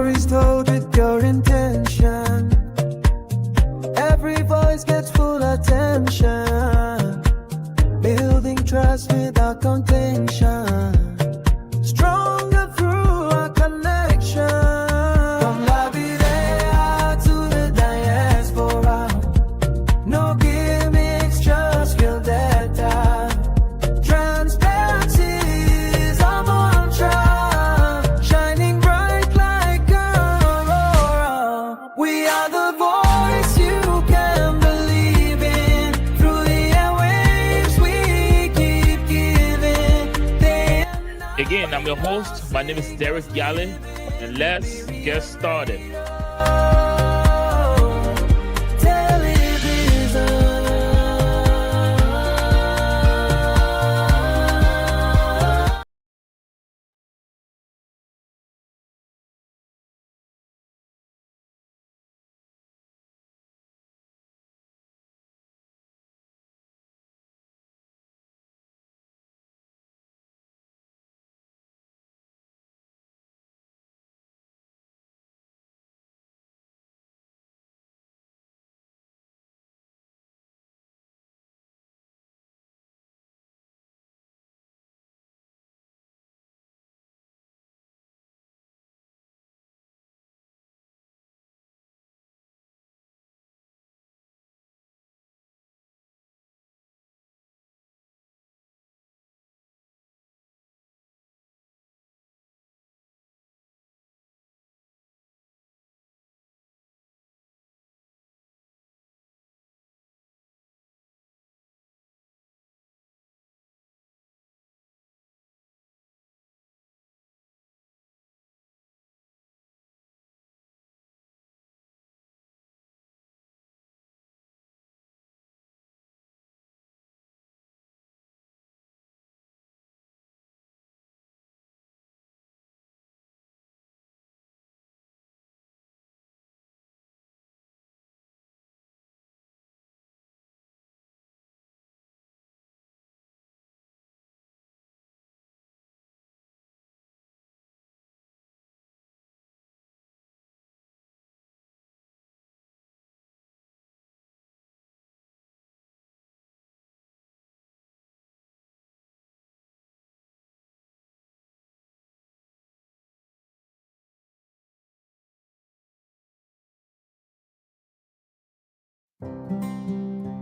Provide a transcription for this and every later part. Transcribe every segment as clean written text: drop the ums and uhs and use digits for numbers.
Stories told with pure intention. Every voice gets full attention. Building trust without contention. Stronger through our connection. From La Videa to the diaspora. No gimmicks, just real data. Transparency is our mantra. Shining bright like an aurora. We are the voice you can believe in. Through the airwaves we keep giving. Day and night. Again, I'm your host. My name is Derek Yale, and let's get started.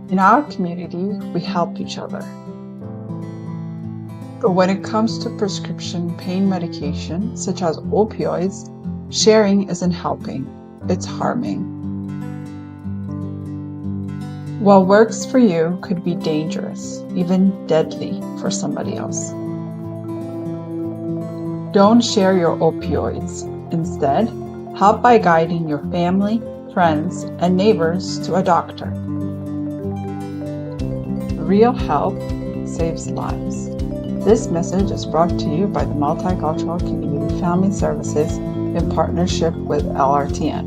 In our community, we help each other. But when it comes to prescription pain medication, such as opioids, sharing isn't helping, it's harming. What works for you could be dangerous, even deadly for somebody else. Don't share your opioids. Instead, help by guiding your family, friends, and neighbors to a doctor. Real help saves lives. This message is brought to you by the Multicultural Community Family Services in partnership with LRTN.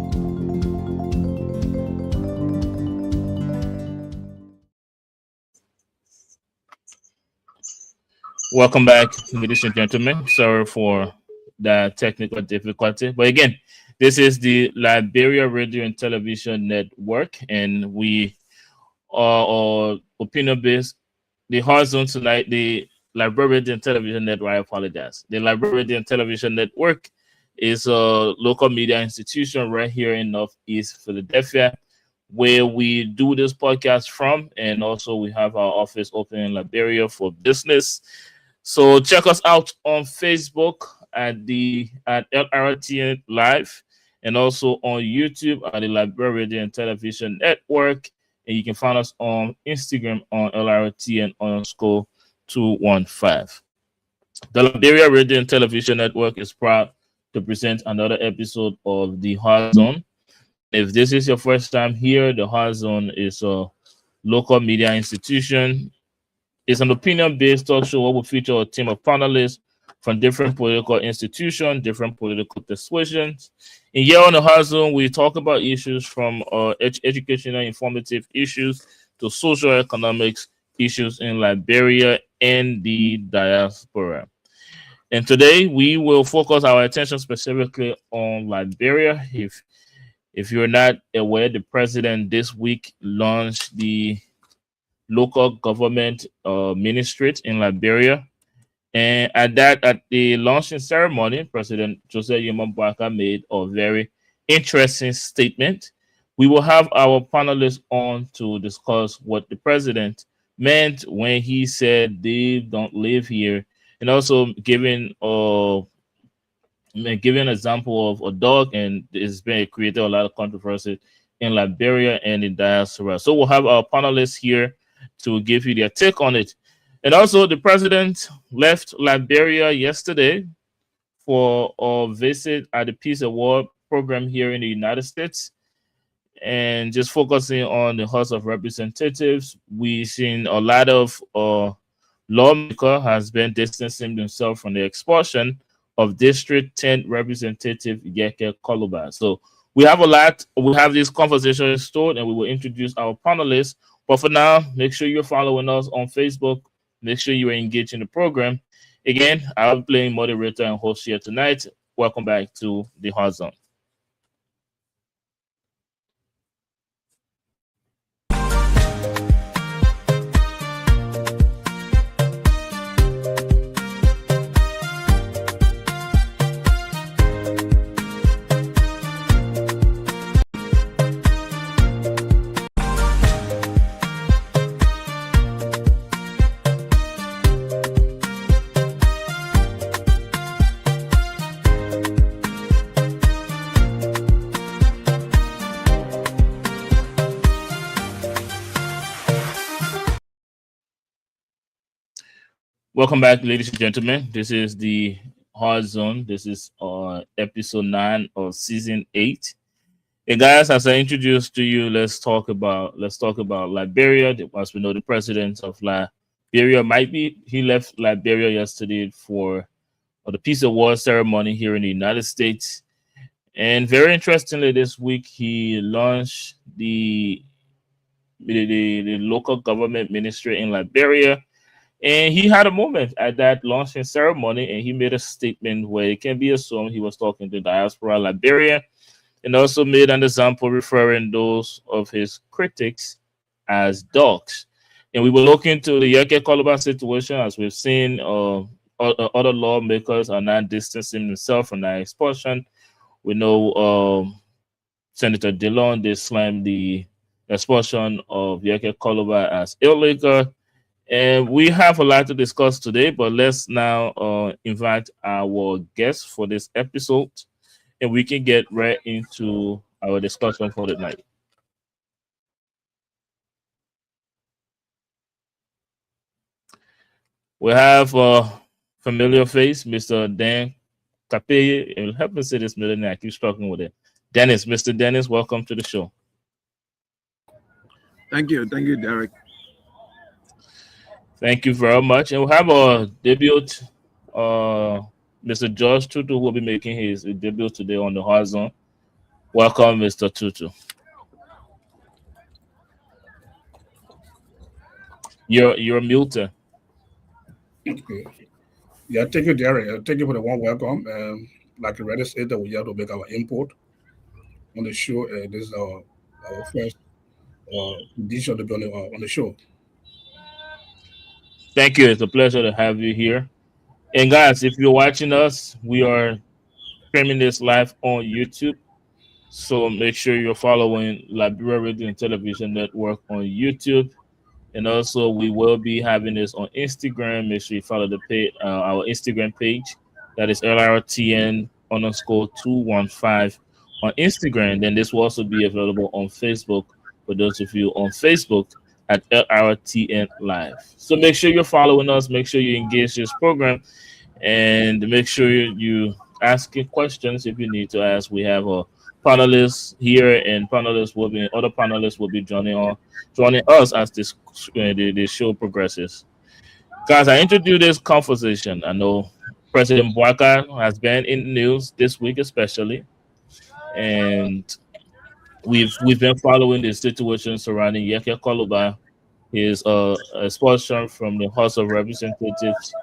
Welcome back, ladies and gentlemen. Sorry for the technical difficulty. But again, this is the Liberia Radio and Television Network, and we are opinion-based. The horizon tonight, the Liberia Radio and Television Network, I apologize. The Liberia Radio and Television Network is a local media institution right here in Northeast Philadelphia, where we do this podcast from, and also we have our office open in Liberia for business. So check us out on Facebook at LRTN Live, and also on YouTube at the Liberia Radio and Television Network. And you can find us on Instagram on LRTN_215. The Liberia Radio and Television Network is proud to present another episode of The Hard Zone. If this is your first time here, The Hard Zone is a local media institution. It's an opinion-based talk show where we feature a team of panelists from different political institutions, different political persuasions. And here on The Hard Zone, we talk about issues from educational, informative issues to social economics issues in Liberia and the diaspora. And today we will focus our attention specifically on Liberia. If you're not aware, the president this week launched the local government ministry in Liberia. And at the launching ceremony, President Joseph Yema Boakai made a very interesting statement. We will have our panelists on to discuss what the president meant when he said they don't live here, and also giving an example of a dog, and it's been created a lot of controversy in Liberia and in diaspora. So we'll have our panelists here to give you their take on it. And also, the president left Liberia yesterday for a visit at the Peace Award program here in the United States, and just focusing on the House of Representatives. We've seen a lot of lawmaker has been distancing themselves from the expulsion of District 10 Representative Yeke Koluba. So we have a lot. We have this conversation stored, and we will introduce our panelists. But for now, make sure you're following us on Facebook. Make sure you are engaged in the program. Again, I'll be playing moderator and host here tonight. Welcome back to the Hot Zone. Welcome back, ladies and gentlemen. This is the Hard Zone. This is episode 9 of season 8. And guys, as I introduced to you, let's talk about Liberia. As we know, the president of Liberia he left Liberia yesterday for the Peace Award ceremony here in the United States. And very interestingly, this week he launched the local government ministry in Liberia. And he had a moment at that launching ceremony, and he made a statement where it can be assumed he was talking to diaspora Liberia, and also made an example referring those of his critics as dogs. And we will look into the Yeke Koluba situation, as we've seen other lawmakers are not distancing themselves from that expulsion. We know Senator Dillon, they slammed the expulsion of Yeke Koluba as illegal. And we have a lot to discuss today, but let's now invite our guests for this episode, and we can get right into our discussion for the night. We have a familiar face, Mr. Dan Kapeye. It will help me say this middle name. I keep struggling with it. Dennis, Mr. Dennis, welcome to the show. Thank you, Derek. Thank you very much. And we'll have a debut, Mr. George Tutu, who will be making his debut today on the Hard Zone. Welcome, Mr. Tutu. You're muted. Okay. Yeah, thank you, Derek. Thank you for the warm welcome. Like you already said, that we have to make our input on the show. This is our first edition to be on the show. Thank you. It's a pleasure to have you here. And guys, if you're watching us, we are streaming this live on YouTube. So make sure you're following Liberia Radio and Television Network on YouTube. And also, we will be having this on Instagram. Make sure you follow the page, our Instagram page. That is LRTN_215 on Instagram. Then this will also be available on Facebook for those of you on Facebook at LRTN Live. So make sure you're following us. Make sure you engage this program, and make sure you ask questions if you need to ask. We have a panelists here, and other panelists will be joining us as the show progresses. Guys, I introduced this conversation. I know President Boakai has been in the news this week, especially, and we've been following the situation surrounding Yeke Koluba, his expulsion from the House of Representatives,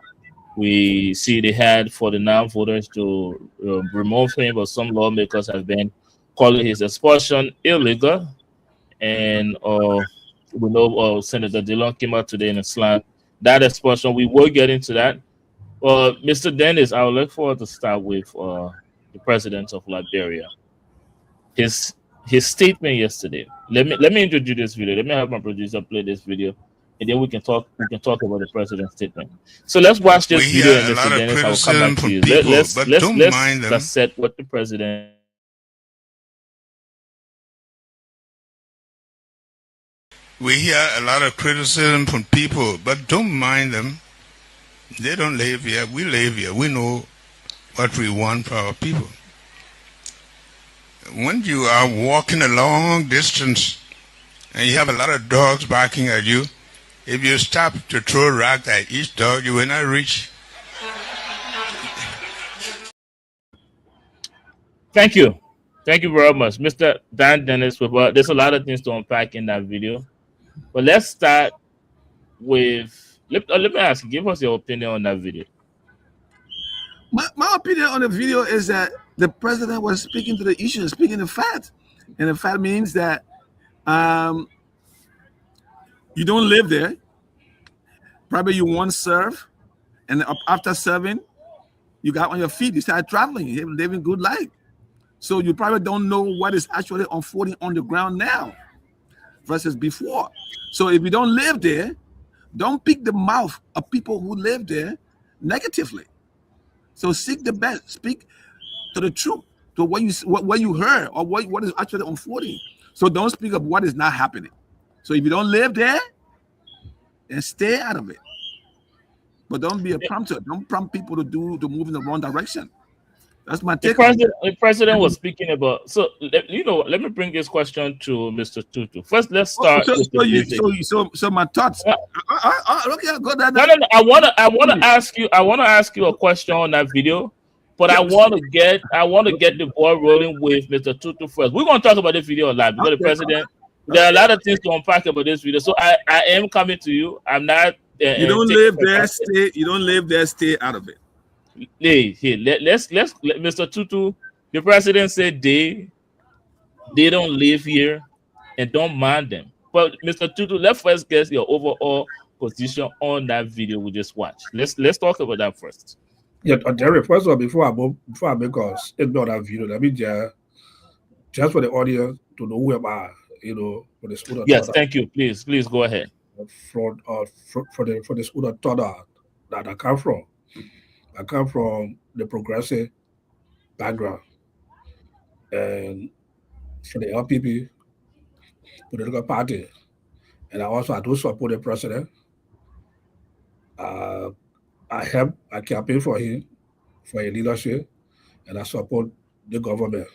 We see they had for the non-voters to remove him, but some lawmakers have been calling his expulsion illegal. And we know Senator Dillon came out today in a slant that expulsion. We will get into that. Mr. Dennis, I would look forward to start with the president of Liberia. His statement yesterday. Let me introduce this video. Let me have my producer play this video, and then we can talk about the president's statement. So let's watch this video, and Mr. Dennis, I will come back to you. Let's set what the president. We hear a lot of criticism from people, but don't mind them. They don't live here. We live here. We know what we want for our people. When you are walking a long distance and you have a lot of dogs barking at you, if you stop to throw a rock at each dog, you will not reach. Thank you. Thank you very much, Mr. Dan Dennis. There's a lot of things to unpack in that video. But let's start with, let me ask you, give us your opinion on that video. My opinion on the video is that the president was speaking to the issue and speaking the fact. And the fact means that you don't live there. Probably you once served, and after serving, you got on your feet, you started traveling, you're living good life. So you probably don't know what is actually unfolding on the ground now versus before. So if you don't live there, don't pick the mouth of people who live there negatively. So seek the best, speak to the truth, to what you heard or what is actually unfolding. So don't speak of what is not happening. So if you don't live there, then stay out of it. But don't be a prompter. Don't prompt people to move in the wrong direction. That's my take. The president was speaking about. So let me bring this question to Mr. Tutu. First, let's start. So my thoughts. Okay, go down. No. I wanna ask you a question on that video, but I want to get the ball rolling with Mr. Tutu first. We're gonna talk about this video live because the president. There are a lot of things to unpack about this video, so I am coming to you. I'm not. You don't live there. Stay. You don't live there. Stay out of it. Let's Mr. Tutu. The president said they don't live here and don't mind them. But Mr. Tutu, let's first get your overall position on that video we just watched. Let's talk about that first. Yeah, Jerry. First of all, before I make a statement on that video, let me just for the audience to know who am I, for the school. Yes, thank you. Please go ahead. For the school of thought that I come from. I come from the progressive background, and for the LPP political party, and I do support the president. I campaign for him, for his leadership, and I support the government.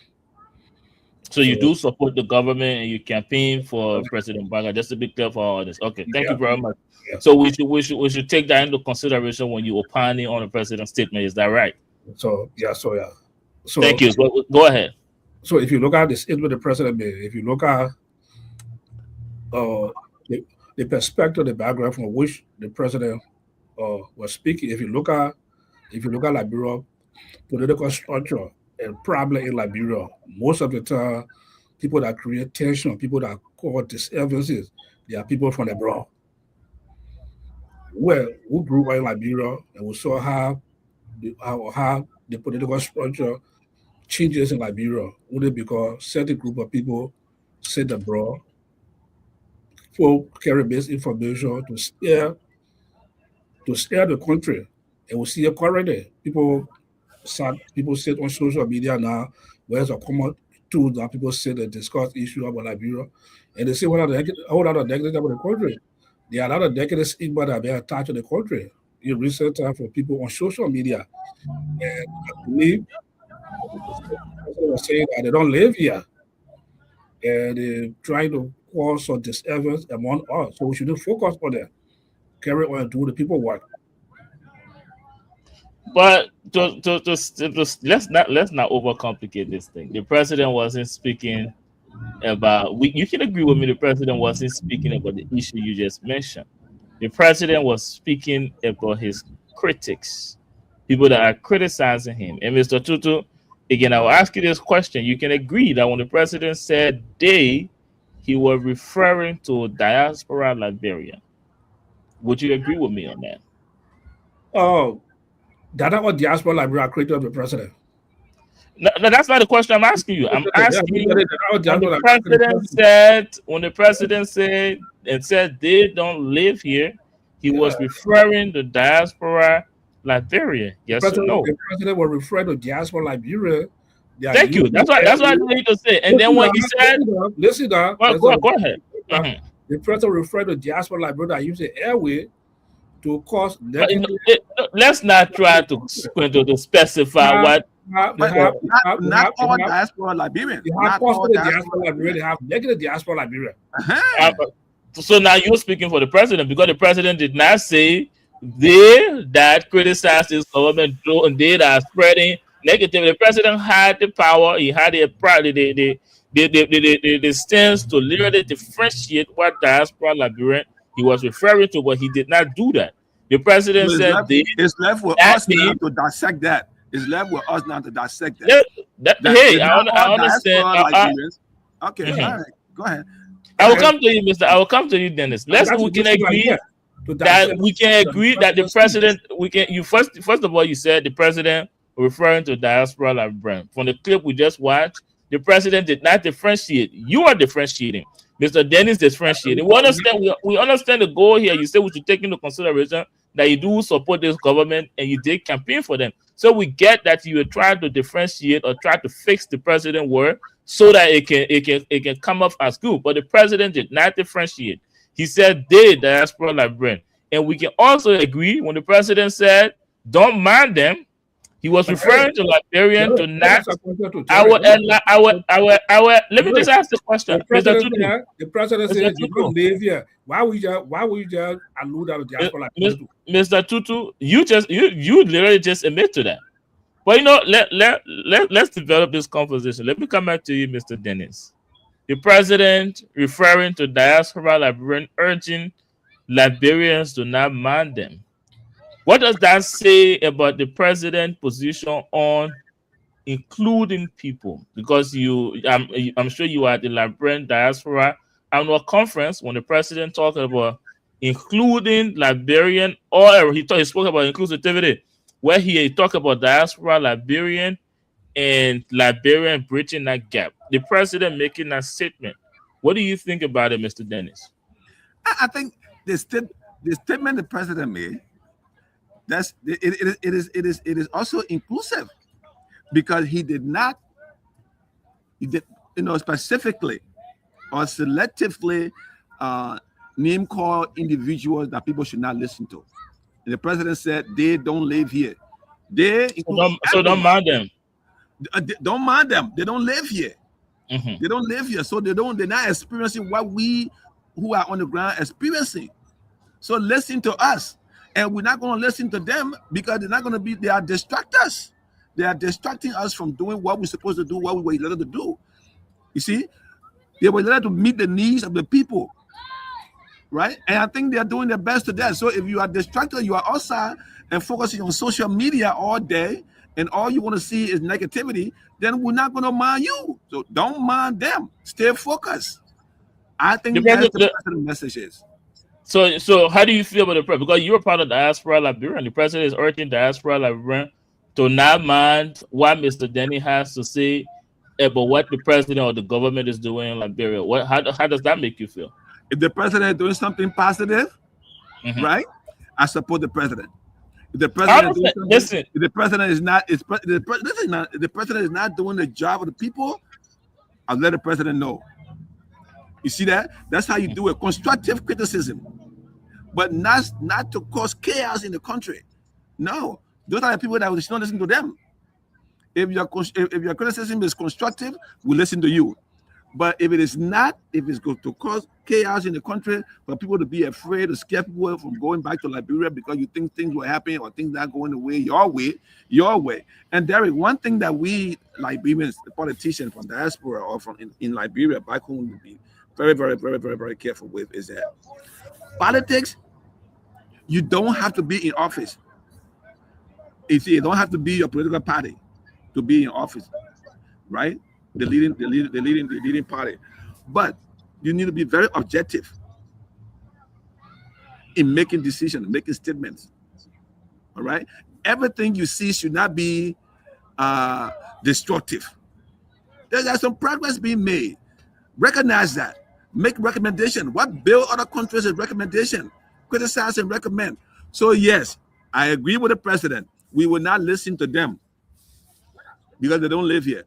So you do support the government and you campaign for President Baga. Just to be clear for all this. Okay, thank you very much. Yeah. So we should take that into consideration when you opining on the president's statement. Is that right? So So thank you. Go ahead. So if you look at the statement the president made, if you look at the perspective, the background from which the president was speaking, if you look at Liberia political structure and problem in Liberia, most of the time, people that create tension, people that cause disturbances, they are people from abroad. Who grew up in Liberia and we saw how the political structure changes in Liberia, only because certain group of people sit abroad for carry base information to scare the country. And we see it currently. People sit on social media now, where it's a common tool that people sit and discuss issues about Liberia, and they say a whole lot of negative about the country. There are a lot of negative stigma that have been attached to the country in recent time for people on social media. And I believe people are saying that they don't live here, and they're trying to cause some disturbance among us. So we should focus on that, carry on and do the people work. But let's not overcomplicate this thing. The president wasn't speaking about. You can agree with me. The president wasn't speaking about the issue you just mentioned. The president was speaking about his critics, people that are criticizing him. And Mr. Tutu, again, I will ask you this question. You can agree that when the president said they, he was referring to diaspora Liberia. Would you agree with me on that? Oh, that's what diaspora Liberia created of the president. No, that's not the question I'm asking you. I'm asking you when the president said they don't live here, he was referring to diaspora Liberia. Yes or no? The president was referring to diaspora Liberia. Thank you. That's what I need to say. And then when he said, listen, go ahead. The president referred to diaspora Liberia that use the airway to cause. Let's not try to specify what. Not all diaspora Liberians. They have positive diaspora Liberia. They have negative diaspora Liberia. So now you're speaking for the president, because the president did not say they that criticize his government and they that are spreading negative. The president had the power. He had the stance to literally differentiate what diaspora Liberian he was referring to, but he did not do that. The president said it's left with us now to dissect that. It's left with us now to dissect that. Hey, I understand. Okay, all right, go ahead. I will come to you, Mister. I will come to you, Dennis. We can agree that the president. First of all, you said the president referring to diaspora Liberian. From the clip we just watched, the president did not differentiate. You are differentiating. Mr. Dennis differentiating. We understand the goal here. You say we should take into consideration that you do support this government and you did campaign for them. So we get that you are trying to differentiate or try to fix the president word so that it can come off as good. But the president did not differentiate. He said they, diaspora Liberian. And we can also agree when the president said, don't mind them, he was referring to Liberian to not our. Let me just ask the question. The president said you don't live here. Why would you just allude to diaspora Liberian? Mr. Tutu, you literally just admit to that. But let's develop this conversation. Let me come back to you, Mr. Dennis. The president referring to diaspora Liberian, urging Liberians to not mind them. What does that say about the president's position on including people? Because I'm sure you are at the Liberian Diaspora Annual Conference when the president talked about including Liberian, or he spoke about inclusivity, where he talked about diaspora Liberian and Liberian bridging that gap. The president making that statement. What do you think about it, Mr. Dennis? I think the statement the president made, it is also inclusive, because he did specifically or selectively name call individuals that people should not listen to. And the president said they don't live here. So don't mind them. Don't mind them. They don't live here. Mm-hmm. They don't live here, so they're not experiencing what we who are on the ground experiencing. So listen to us. And we're not going to listen to them because they are distractors. They are distracting us from doing what we're supposed to do, what we were elected to do. You see, they were elected to meet the needs of the people, right? And I think they are doing their best to that. So if you are distracted, you are outside and focusing on social media all day, and all you want to see is negativity, then we're not going to mind you. So don't mind them. Stay focused. I think that's the message is. So how do you feel about the president? Because you're part of diaspora Liberian. The president is urging diaspora Liberian to not mind what Mr. Denny has to say about what the president or the government is doing in Liberia. How does that make you feel? If the president is doing something positive, right? I support the president. If the president the president is not doing the job of the people, I'll let the president know. You see that? That's how you do it. Constructive criticism, but not to cause chaos in the country. No, those are the people that we should not listen to them. If your criticism is constructive, we listen to you. But if it is not, if it's going to cause chaos in the country, for people to be afraid, to scare people from going back to Liberia because you think things will happen or things not going the way, your way. And Derek, one thing that we Liberians, the politicians from diaspora or from in Liberia back home, would be very, very, very, very, very careful with is that politics, you don't have to be in office You don't have to be your political party to be in office, right? The leading party, but you need to be very objective in making decisions, making statements. All right, everything you see should not be destructive. There's some progress being made. Recognize that. Make recommendation. What bill other countries is recommendation? Criticize and recommend. So yes, I agree with the president. We will not listen to them because they don't live here.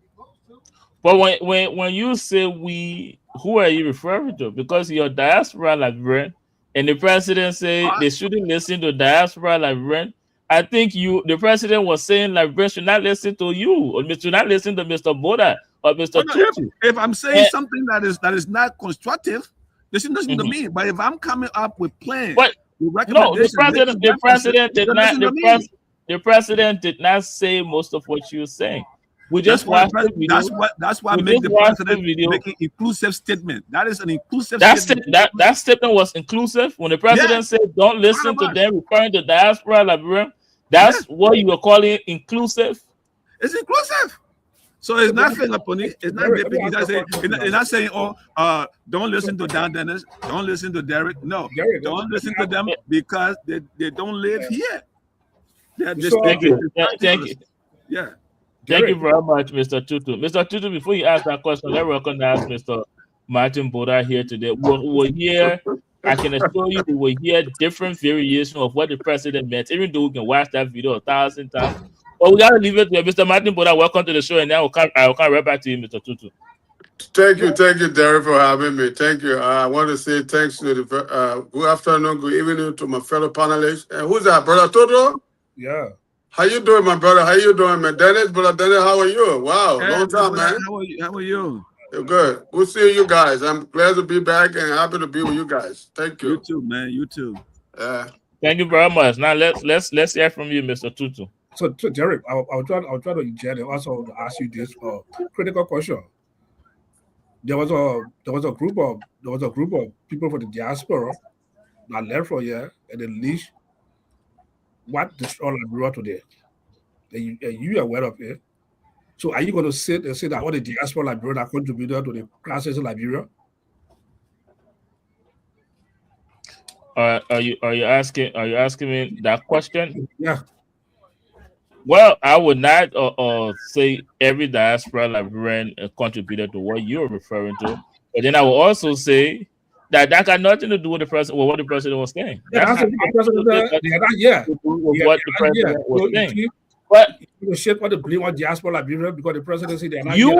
But when you say we, who are you referring to? Because you're diaspora Liberian, and the president say they shouldn't listen to diaspora Liberian. I think the president was saying Liberians should not listen to you, or should not listen to Mr. Boda or Mr. Tutu. If I'm saying something that is not constructive, they should listen to me. But if I'm coming up with plans, no, the president did not say most of what you were saying. We just watched the video. That's why I make the president make an inclusive statement. That is an inclusive statement. That statement was inclusive. When the president said, "Don't listen to them," referring to diaspora Liberian, that's what you were calling inclusive. It's inclusive. So it's not Philippine. It's not it's not saying, "Oh, don't listen to Dan Dennis. Don't listen to Derek." No, don't listen to them because they don't live here. Thank you. Yeah. Thank you very much, Mr. Tutu. Mr. Tutu, before you ask that question, let's recognize Mr. Martin Boda here today. We're here. I can assure you we will hear different variations of what the president meant, even though we can watch that video 1,000 times. But we got to leave it there. Mr. Martin Boda, welcome to the show. And now I'll come right back to you, Mr. Tutu. Thank you, Derek, for having me. Thank you. I want to say thanks to the good afternoon, good evening to my fellow panelists. And who's that, Brother Toto? Yeah. How you doing, my brother? How you doing, man? Brother Dennis, how are you? Wow, long time, man. How are you? You're good. Good seeing you guys. I'm glad to be back and happy to be with you guys. Thank you. You too, man. You too. Thank you very much. Now let's hear from you, Mr. Tutu. So Derek, I'll try to inject and also ask you this critical question. There was a group of people from the diaspora that left from here and they leased what destroyed Liberia today. And you are aware of it. So are you going to sit and say that all the diaspora Liberians are contributed to the crisis in Liberia? Are you asking me that question? Yeah. Well, I would not say every diaspora Liberian contributed to what you're referring to, but then I will also say that got nothing to do with what the president was saying. Yeah, what the president was saying. But you shape what the blame on diaspora Liberia because the presidency they're not you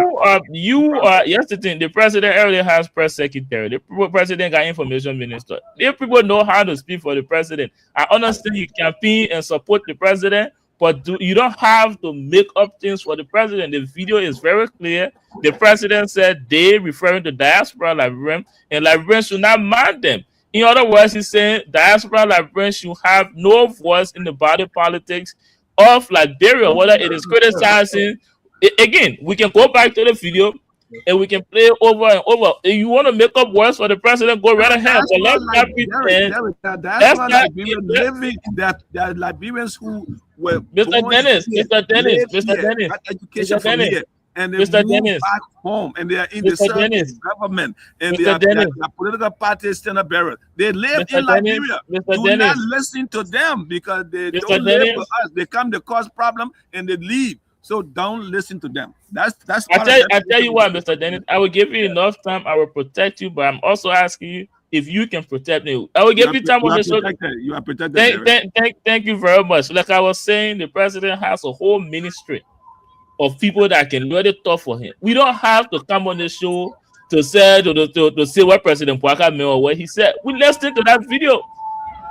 are yes, the thing. The president already has press secretary. The president got information minister. If people know how to speak for the president, I understand you campaign and support the president, but you don't have to make up things for the president. The video is very clear. The president said they referring to diaspora Liberian, and Liberians should not mind them. In other words, he's saying diaspora Liberians should have no voice in the body politics of Liberia, whether it is criticizing. Again, we can go back to the video and we can play over and over. If you want to make up words for the president, go right ahead. But let's not pretend. There are Liberians who were Mr. Dennis, and they moved back home, and they are in the government, and they are political parties standard bearers. They live in Liberia. Do not listen to them because they don't live for us. They come to cause problem and they leave. So don't listen to them. That's. I tell you what, Mr. Dennis, I will give you enough time. I will protect you, but I'm also asking you if you can protect me. I will give you time on this show. You are protected. Thank you very much. Like I was saying, the president has a whole ministry of people that can really talk for him. We don't have to come on the show to say what President Puaka meant or what he said. We listened to that video.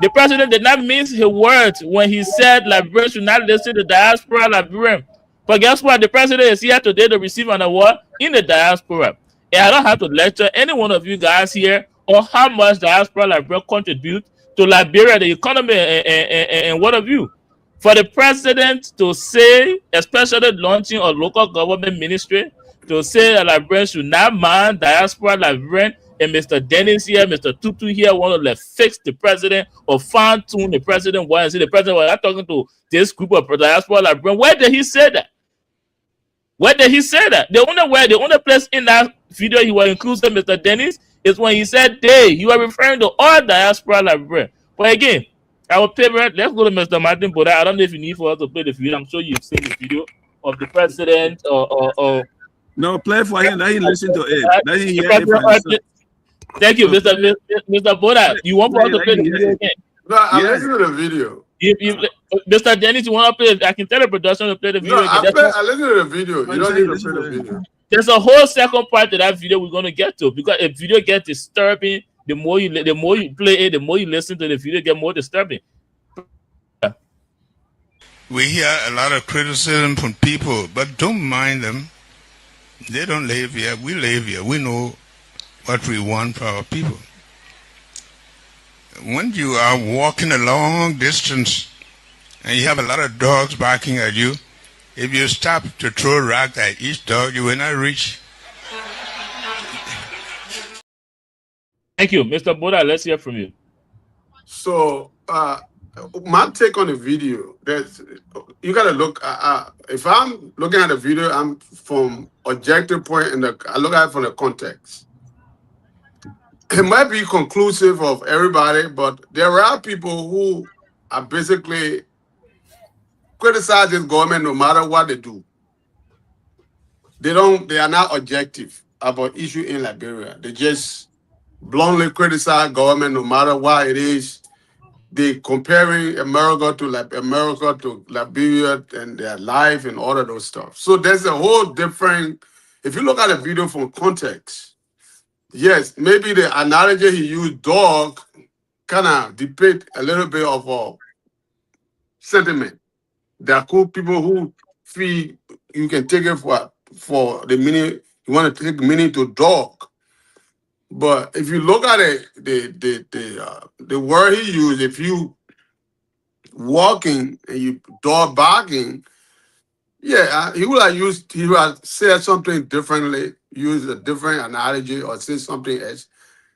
The president did not mince his words when he said Liberians should not listen to diaspora Liberian. But guess what? The president is here today to receive an award in the diaspora. And I don't have to lecture any one of you guys here on how much diaspora Liberian contribute to Liberia, the economy, and what have you. For the president to say, especially launching a local government ministry, to say that Liberians should not mind diaspora Liberian and Mr. Dennis here, Mr. Tutu here want to like fix the president or fine tune the president. Why and say the president was not talking to this group of diaspora Liberians? Where did he say that? Where did he say that? The only place in that video he was including Mr. Dennis is when he said they. You are referring to all diaspora Liberians. But again, our favorite, let's go to Mr. Martin Boda. I don't know if you need for us to play the video. I'm sure you've seen the video of the president or No, play for him. Let him listen to it. Let him hear it for himself. Thank you, Mr. Boda. You want for us to play the video again? No, I listened to the video. Mr. Dennis, you want to play? I can tell the production to play the video No, again. I listened to the video. You don't need to play the video. There's a whole second part to that video we're going to get to, because if video gets disturbing, the more you play it, the more you listen to the video, get more disturbing. We hear a lot of criticism from people, but don't mind them. They don't live here. We live here. We know what we want for our people. When you are walking a long distance and you have a lot of dogs barking at you, if you stop to throw a rock at each dog, you will not reach. Thank you, Mr. Boda. Let's hear from you. So, my take on the video, you gotta look. If I'm looking at the video, I'm from objective point, and I look at it from the context. It might be conclusive of everybody, but there are people who are basically criticize this government no matter what they do. They are not objective about issue in Liberia. They just bluntly criticize government no matter what it is. They comparing America to Liberia and their life and all of those stuff. So there's a whole different, if you look at the video from context, yes, maybe the analogy he used, dog, kind of depict a little bit of a sentiment. There are cool people who feel you can take it for the meaning, you want to take meaning to dog. But if you look at it, the word he used, if you walking and you dog barking, yeah, he would have said something differently, use a different analogy or say something else.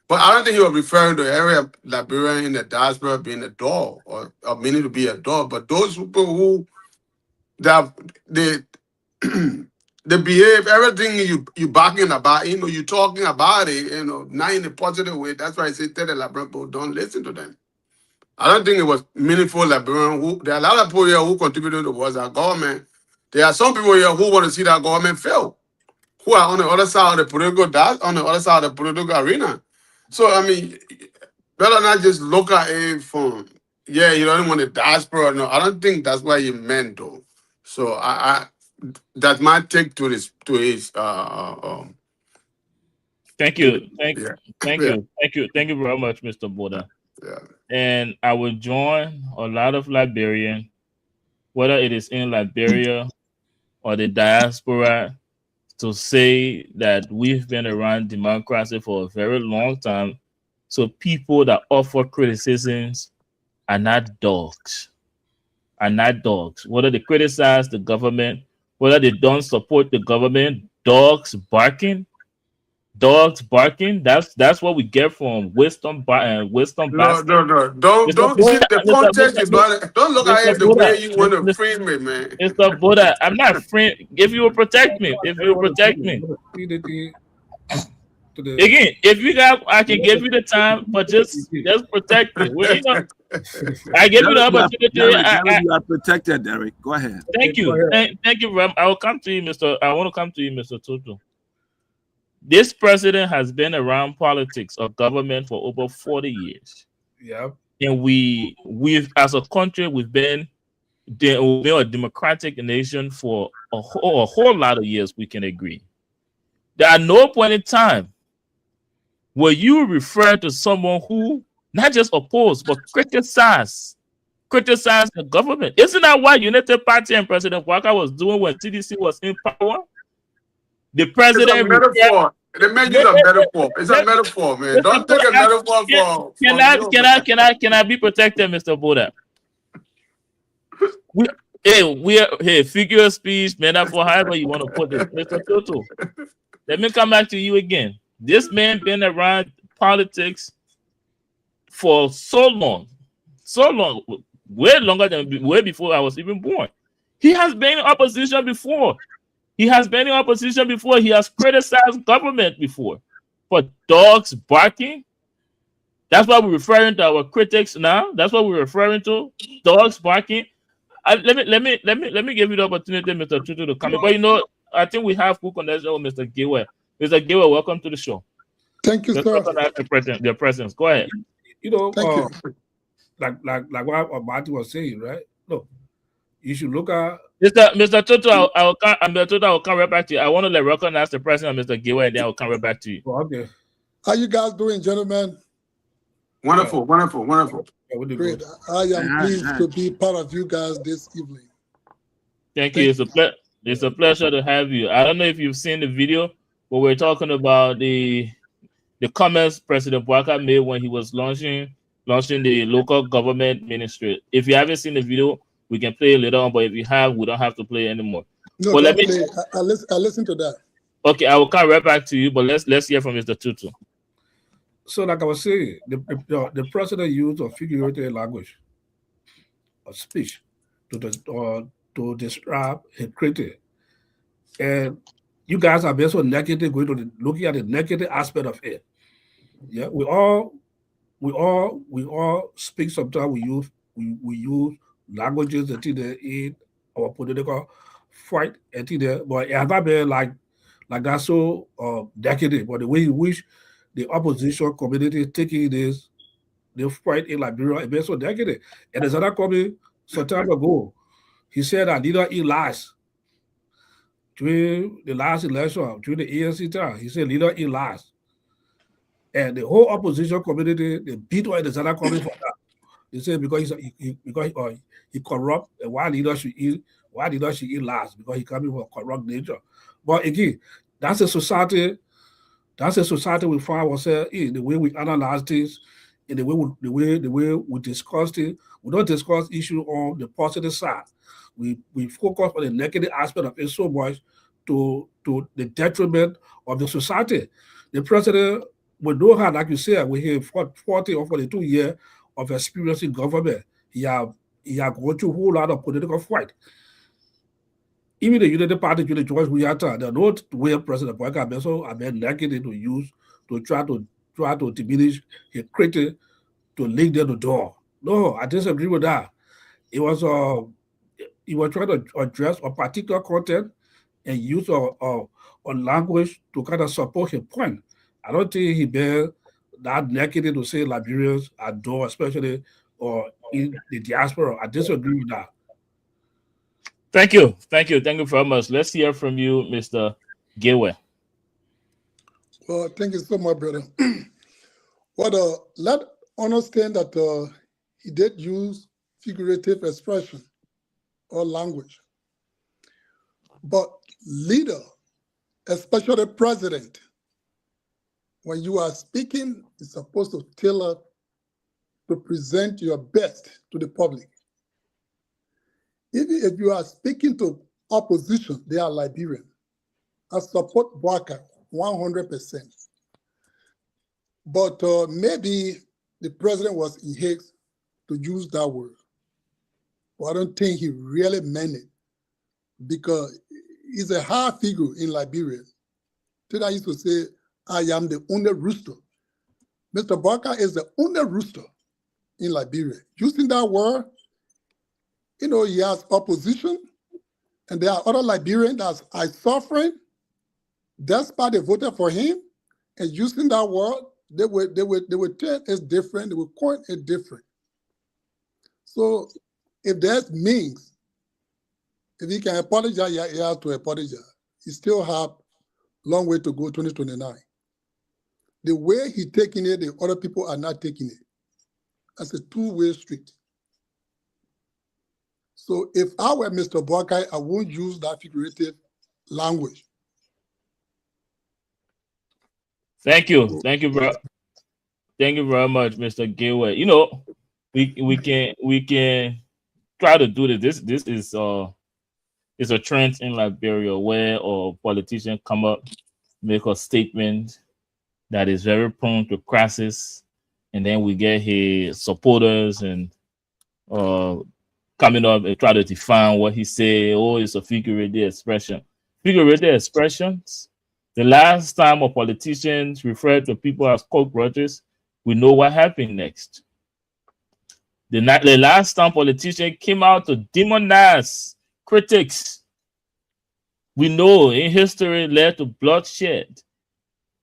But I don't think he was referring to every Liberian in the diaspora being a dog or meaning to be a dog. But those people who they behave, everything you barking about, you talking about it, not in a positive way. That's why I say tell the Liberian people, don't listen to them. I don't think it was meaningful Liberian. There are a lot of people here who contributed towards our government. There are some people here who want to see that government fail, who are on the other side of the political arena. So I mean, better not just look at it from you don't want the diaspora. No, I don't think that's what he meant though. So I that's my take to his Thank you. Thank you very much, Mr. Boda. Yeah. And I will join a lot of Liberians, whether it is in Liberia or the diaspora, to say that we've been around democracy for a very long time. So people that offer criticisms are not dogs. Whether they criticize the government, whether they don't support the government, dogs barking. That's what we get from wisdom. No. Don't see the context is not. Don't look at it the way you want to frame it, man. Mr. Boda, I'm not frame. If you will protect me, Again, if you got, I can give you the time, but just protect me. I give you the opportunity. You are protected, Derek. Go ahead. Thank you. Thank you. I will come to you, Mr. I want to come to you, Mr. Tutu. This president has been around politics or government for over 40 years. Yeah. And we've as a country, we've been a democratic nation for a whole lot of years, we can agree. There are no point in time where you refer to someone who not just opposed, but criticize the government. Isn't that what United Party and President Walker was doing when TDC was in power? The president. It's a metaphor. They made you a metaphor. It's a metaphor, man. Don't take a metaphor for. Can I be protected, Mr. Boda? We are figure of speech, metaphor, however you want to put it, Mr. Tutu. Let me come back to you again. This man been around politics for so long, way longer than way before I was even born. He has been in opposition before. He has criticized government before for dogs barking. That's what we're referring to our critics now. That's what we're referring to. Dogs barking. Let me give you the opportunity, Mr. Tutu, to come in. But you know, I think we have good connection with Mr. Giwe. Mr. Giwe, welcome to the show. Thank you, Let's sir. recognize their presence. Go ahead. You know, Thank you. like what Marty was saying, right? Look, you should look at Mr. Tutu, I'll come right back to you. I want to recognize the president of Mr. Giwe, and then I'll come right back to you. okay. How you guys doing, gentlemen? Wonderful. Yeah, we do Great. good. I am pleased to be part of you guys this evening. Thank you. It's a pleasure to have you. I don't know if you've seen the video, but we're talking about the comments President Bouaka made when he was launching the local government ministry. If you haven't seen the video, we can play it later on, but if you have, we don't have to play it anymore. No, Well, let don't me- play. I listen to that. Okay, I will come right back to you, but let's hear from Mr. Tutu. So, like I was saying, the president used a figurative language, a speech, to describe his critic, and you guys are also negative, looking at the negative aspect of it. Yeah, we all speak. Sometimes we use languages that in our political fight, but it has not been like that so decadent. But the way in which the opposition community taking this, the fight in Liberia, it been so decadent. And there's another comment some time ago. He said that leader he lies. During the last election, during the ANC time, he said leader he lies. And the whole opposition community, they beat on the Zana coming for that. They say because he corrupt, and why leader should eat last, because he coming from corrupt nature. But again, that's a society we find ourselves in, the way we analyze things, in the way we discuss things. We don't discuss issue on the positive side. We focus on the negative aspect of it so much to the detriment of the society. The president, we know how, like you said, we have 40 or 42 years of experience in government. He have gone through a whole lot of political fight. Even the Unity Party, George Weah, they know where President Bouaka also have been negative to use to try to diminish his critic, to link them the door. No, I disagree with that. It was he was trying to address a particular content and use a language to kind of support his point. I don't think he been that negative to say Liberians adore, especially or in the diaspora. I disagree with that. Thank you very much. Let's hear from you, Mr. Giwe. Well, thank you so much, brother. Well, let understand that he did use figurative expression or language. But leader, especially president, when you are speaking, is supposed to tailor to present your best to the public. Even if you are speaking to opposition, they are Liberian. I support Bouaka 100%. But maybe the president was in haste to use that word. But I don't think he really meant it, because he's a high figure in Liberia. Today I used to say, I am the only rooster. Mr. Bouaka is the only rooster in Liberia. Using that word, you know, he has opposition, and there are other Liberians that are suffering. That's why they voted for him, and using that word, they would tell it different, they would coin it different. So if there's means, if he can apologize, he has to apologize. He still have a long way to go, 2029. The way he's taking it, the other people are not taking it. That's a two-way street. So if I were Mr. Bouaka, I won't use that figurative language. Thank you very much, Mr. Giwe. You know, we can try to do this. This is a trend in Liberia where a politician come up, make a statement, that is very prone to crisis, and then we get his supporters and coming up and try to define what he said. Oh, it's a figurative expression. Figurative expressions. The last time a politician referred to people as cockroaches, we know what happened next. The last time politician came out to demonize critics, we know in history led to bloodshed.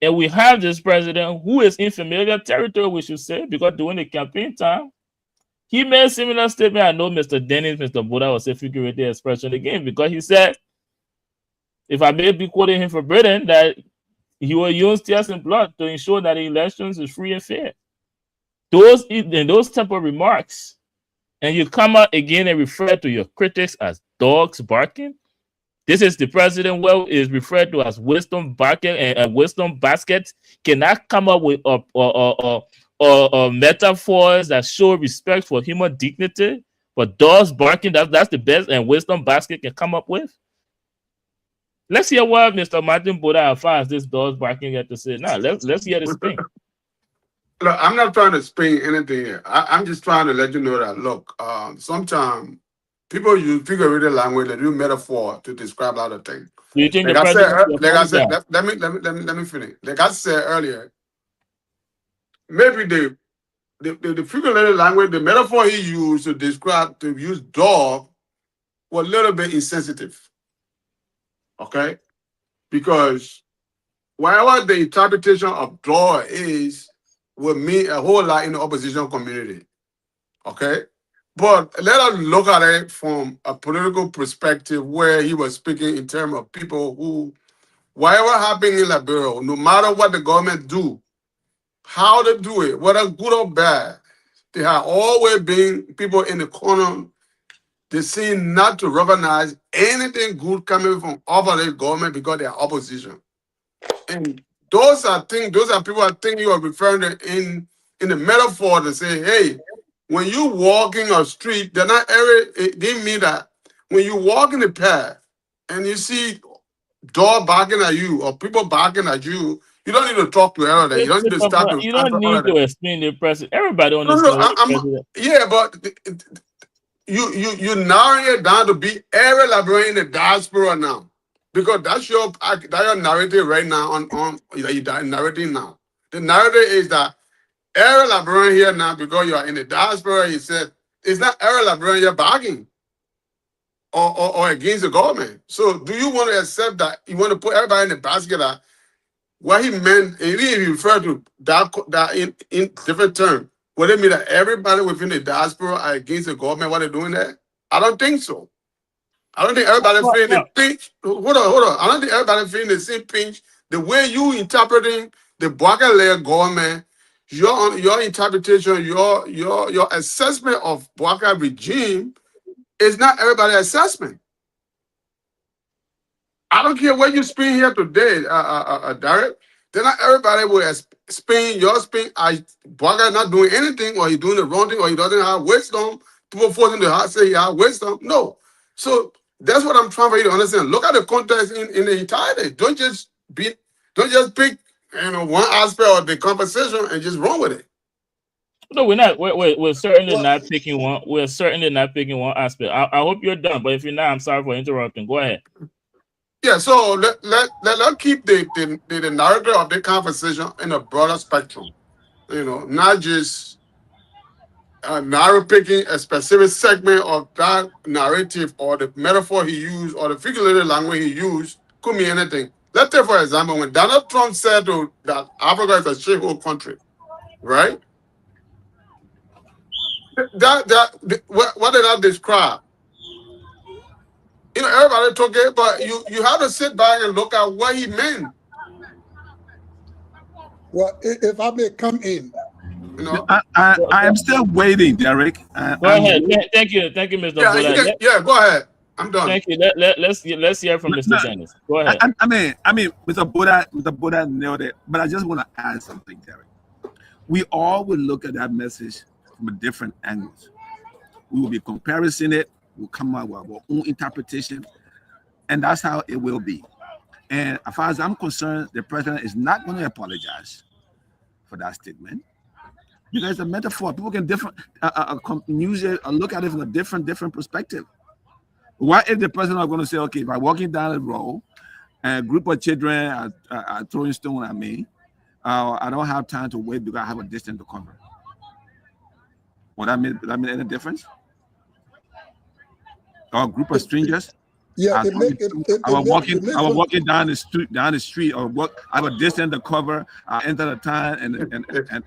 And we have this president who is in familiar territory, we should say, because during the campaign time, he made a similar statement. I know Mr. Dennis, Mr. Buddha will say figurative expression again, because he said, if I may be quoting him forbidden, that he will use tears and blood to ensure that the elections is free and fair. Those type of remarks, and you come out again and refer to your critics as dogs barking. This is the president who is referred to as wisdom barking and wisdom baskets. Cannot come up with metaphors that show respect for human dignity. But dogs barking, that's the best, and wisdom basket can come up with. Let's hear what Mr. Martin Buddha, as far as this dogs barking, had to say. Now, let's hear the spin. Look, I'm not trying to spin anything here. I'm just trying to let you know that, look, sometimes people use figurative language, they do metaphor to describe a lot of things. Do you think Like I said, let me finish. Like I said earlier, maybe the figurative language, the metaphor he used to describe, to use dog, was a little bit insensitive. Okay? Because whatever the interpretation of dog is, will mean a whole lot in the opposition community. Okay? But let us look at it from a political perspective where he was speaking in terms of people who, whatever happened in Liberia, no matter what the government do, how they do it, whether good or bad, there have always been people in the corner. They seem not to recognize anything good coming from opposite government because they are opposition. And those are people I think you are referring to in the metaphor to say, hey, when you walk in a street, they're not it didn't mean that when you walk in the path and you see dog barking at you or people barking at you, you don't need to talk to everybody. You don't need to start to. You don't need to explain the president. Everybody understands. Yeah, but you narrowing it down to be every Liberian in the diaspora now. Because that's your narrative right now on you're narrating now. The narrative is that every Liberian here now, because you are in the diaspora, he said, it's not every Liberian you're bargaining or against the government. So do you want to accept that you want to put everybody in the basket that what he meant, even if you refer to that in different terms, would it mean that everybody within the diaspora are against the government, what they're doing there? I don't think so. I don't think everybody feeling the pinch. Hold on. I don't think everybody feeling the same pinch. The way you interpreting the Bouaka-led government, your interpretation, your assessment of Bouaka regime is not everybody's assessment. I don't care what you spin here today, Derek. Then not everybody will spin your spin. Bouaka not doing anything, or he doing the wrong thing, or he doesn't have wisdom. People force him to say he has wisdom. No. So that's what I'm trying for you to understand. Look at the context in the entirety. Don't just pick one aspect of the conversation and just run with it. No, we're not. We're certainly not picking one. We're certainly not picking one aspect. I hope you're done. But if you're not, I'm sorry for interrupting. Go ahead. Yeah. So let's keep the narrative of the conversation in a broader spectrum. Not just narrow picking a specific segment of that narrative or the metaphor he used or the figurative language he used. Could mean anything. Let's take, for example, when Donald Trump said that Africa is a shithole country, right? What did that describe? Everybody took it, but you have to sit back and look at what he meant. Well, if I may come in. I am still waiting, Derek. Go ahead. Thank you, Mr. Buddha. Yeah, go ahead. I'm done. Thank you. Let's hear from Mr. Dennis. Go ahead. I mean, Mr. Buddha nailed it, but I just want to add something, Derek. We all will look at that message from a different angles. We will be comparing it. We'll come out with our own interpretation, and that's how it will be. And as far as I'm concerned, the president is not going to apologize for that statement. Because it's a metaphor. People can use it or look at it from a different perspective. What if the person are going to say, okay, if I'm walking down the road and a group of children are throwing stone at me, I don't have time to wait because I have a distance to cover. Would that mean any difference? Or a group of strangers? Yeah, I was walking down the street, or I have a distance to cover. I enter the town, and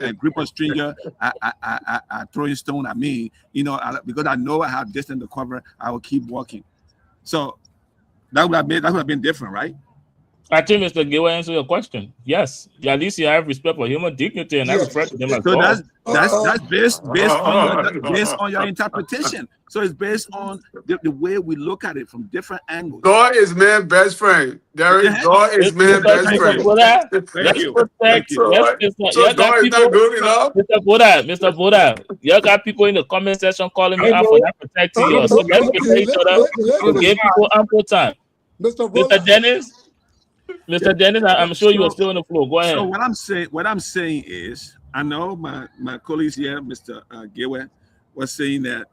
a group of strangers are throwing stone at me. Because I know I have distance to cover, I will keep walking. So that would have been different, right? I think Mr. Giwa answered your question. Yes, at least you have respect for human dignity, and I respect them as well. That's based on your interpretation. So it's based on the way we look at it from different angles. God is man's best friend. God is man's best friend. Thank you. So God is not good enough. Mr. Buddha, you got people in the comment section calling me out for not protecting you. So let's protect each other. We give people ample time. Mr. Dennis, I'm sure you are still on the floor. Go ahead. So what I'm saying is, I know my colleagues here, Mr. Giwa, was saying that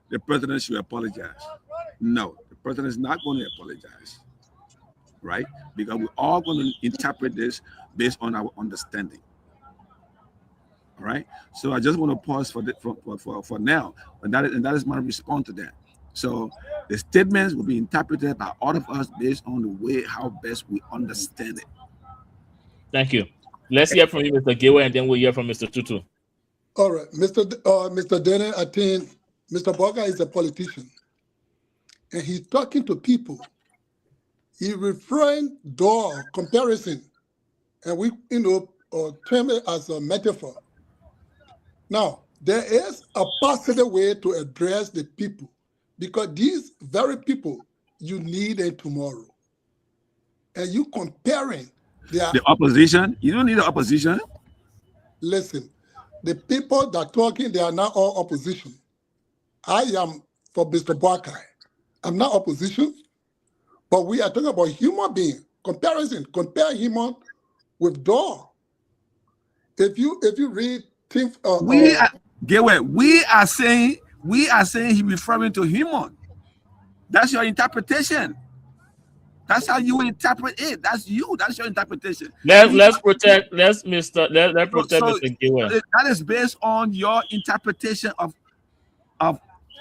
the president should apologize. No, the president is not going to apologize, right? Because we're all going to interpret this based on our understanding. All right. So I just want to pause for now, and that is my response to that. So the statements will be interpreted by all of us based on the way how best we understand it. Thank you. Let's hear from you, Mr. Giwa, and then we'll hear from Mr. Tutu. All right, Mr. Dennis, I think Mr. Boga is a politician, and he's talking to people. He referring door comparison, and we term it as a metaphor. Now, there is a positive way to address the people, because these very people you need it tomorrow, and you comparing the opposition. You don't need the opposition. Listen, the people that talking, they are not all opposition. I am for Mr. Boakai. I'm not opposition, but we are talking about human being comparison. Compare human with dog. If you read things, we are saying he referring to human. That's your interpretation. That's how you interpret it. That's you. That's your interpretation. Let's protect Mr. Giwa. That is based on your interpretation of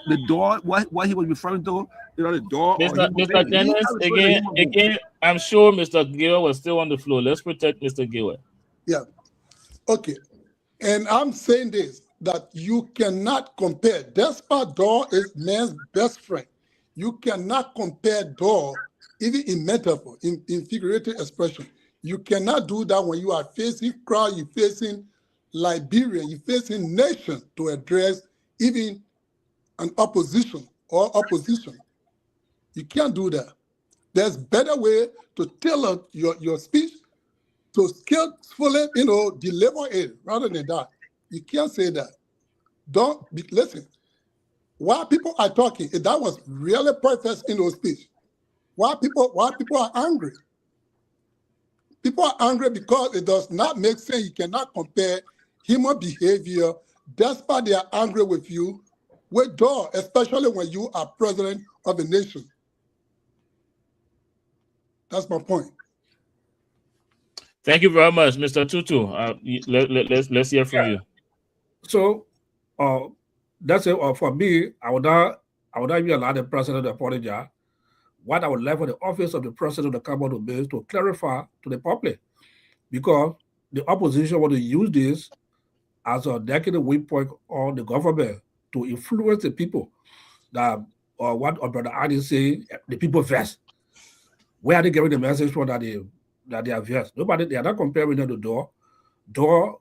the door. What he was referring to. The door. Mr. Dennis, again. I'm sure Mr. Giwa was still on the floor. Let's protect Mr. Giwa. Yeah. Okay. And I'm saying this, that you cannot compare. Despot door is man's best friend. You cannot compare door, even in metaphor, in figurative expression. You cannot do that when you are facing crowd, you're facing Liberia, you're facing nation to address even an opposition or opposition. You can't do that. There's better way to tailor your speech to skillfully, deliver it rather than that. You can't say that. Listen. While people are talking, that was really perfect in those speech. Why people are angry? People are angry because it does not make sense. You cannot compare human behavior. That's why they are angry with you, with door, especially when you are president of a nation. That's my point. Thank you very much, Mr. Tutu. Let's hear from you. So, that's it. For me, I would not even allow the president to apologize. What I would like for the office of the president of the come out of this to clarify to the public, because the opposition want to use this as a negative weak point on the government to influence the people. That what our brother Adi say, the people first. Where are they getting the message from that they are first? Nobody, they are not comparing the door. Door,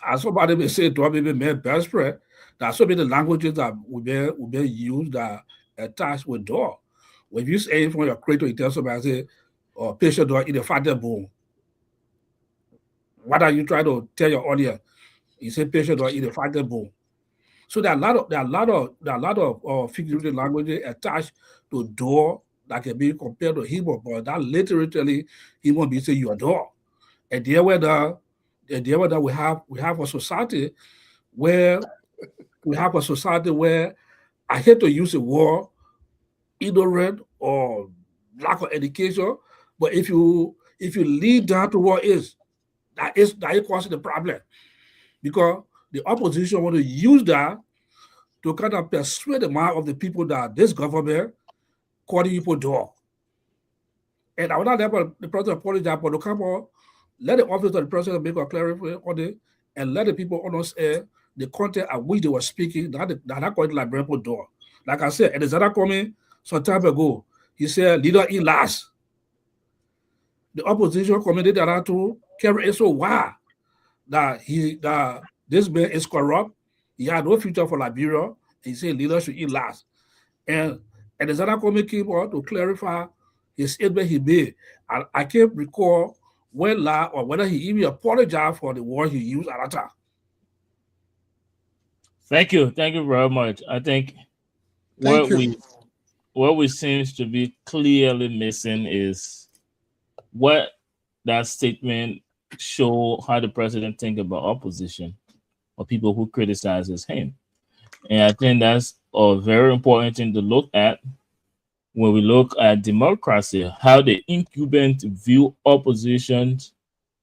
as somebody may say, door may be made best friend. There are so many languages that will be used that attached with door. When you say from your cradle, you tell somebody, say, patient door in the father bone. What are you trying to tell your audience? You say patient door in the father bone. So there are a lot of figurative languages attached to door that can be compared to Hebrew, but that literally he won't be saying your door. And there where the the endeavor that we have a society where I hate to use the word ignorant or lack of education, but if you lead down to what that causes the problem, because the opposition want to use that to kind of persuade the mind of the people that this government calling people dog. And I would not let the president apologize, but to come on, let the office of the president make a clarification on it, and let the people understand the content at which they were speaking, not going to like people dog. Like I said, and there's other comment some time ago, he said, leader in last. The opposition committed that to carry it so why that this man is corrupt, he had no future for Liberia, he said leader should eat last. And there's other comment came on to clarify his statement he made. I can't recall when or whether he even apologized for the word he used at that time. Thank you very much. I think what we seems to be clearly missing is what that statement show how the president think about opposition or people who criticizes him. And I think that's a very important thing to look at when we look at democracy, how the incumbent view opposition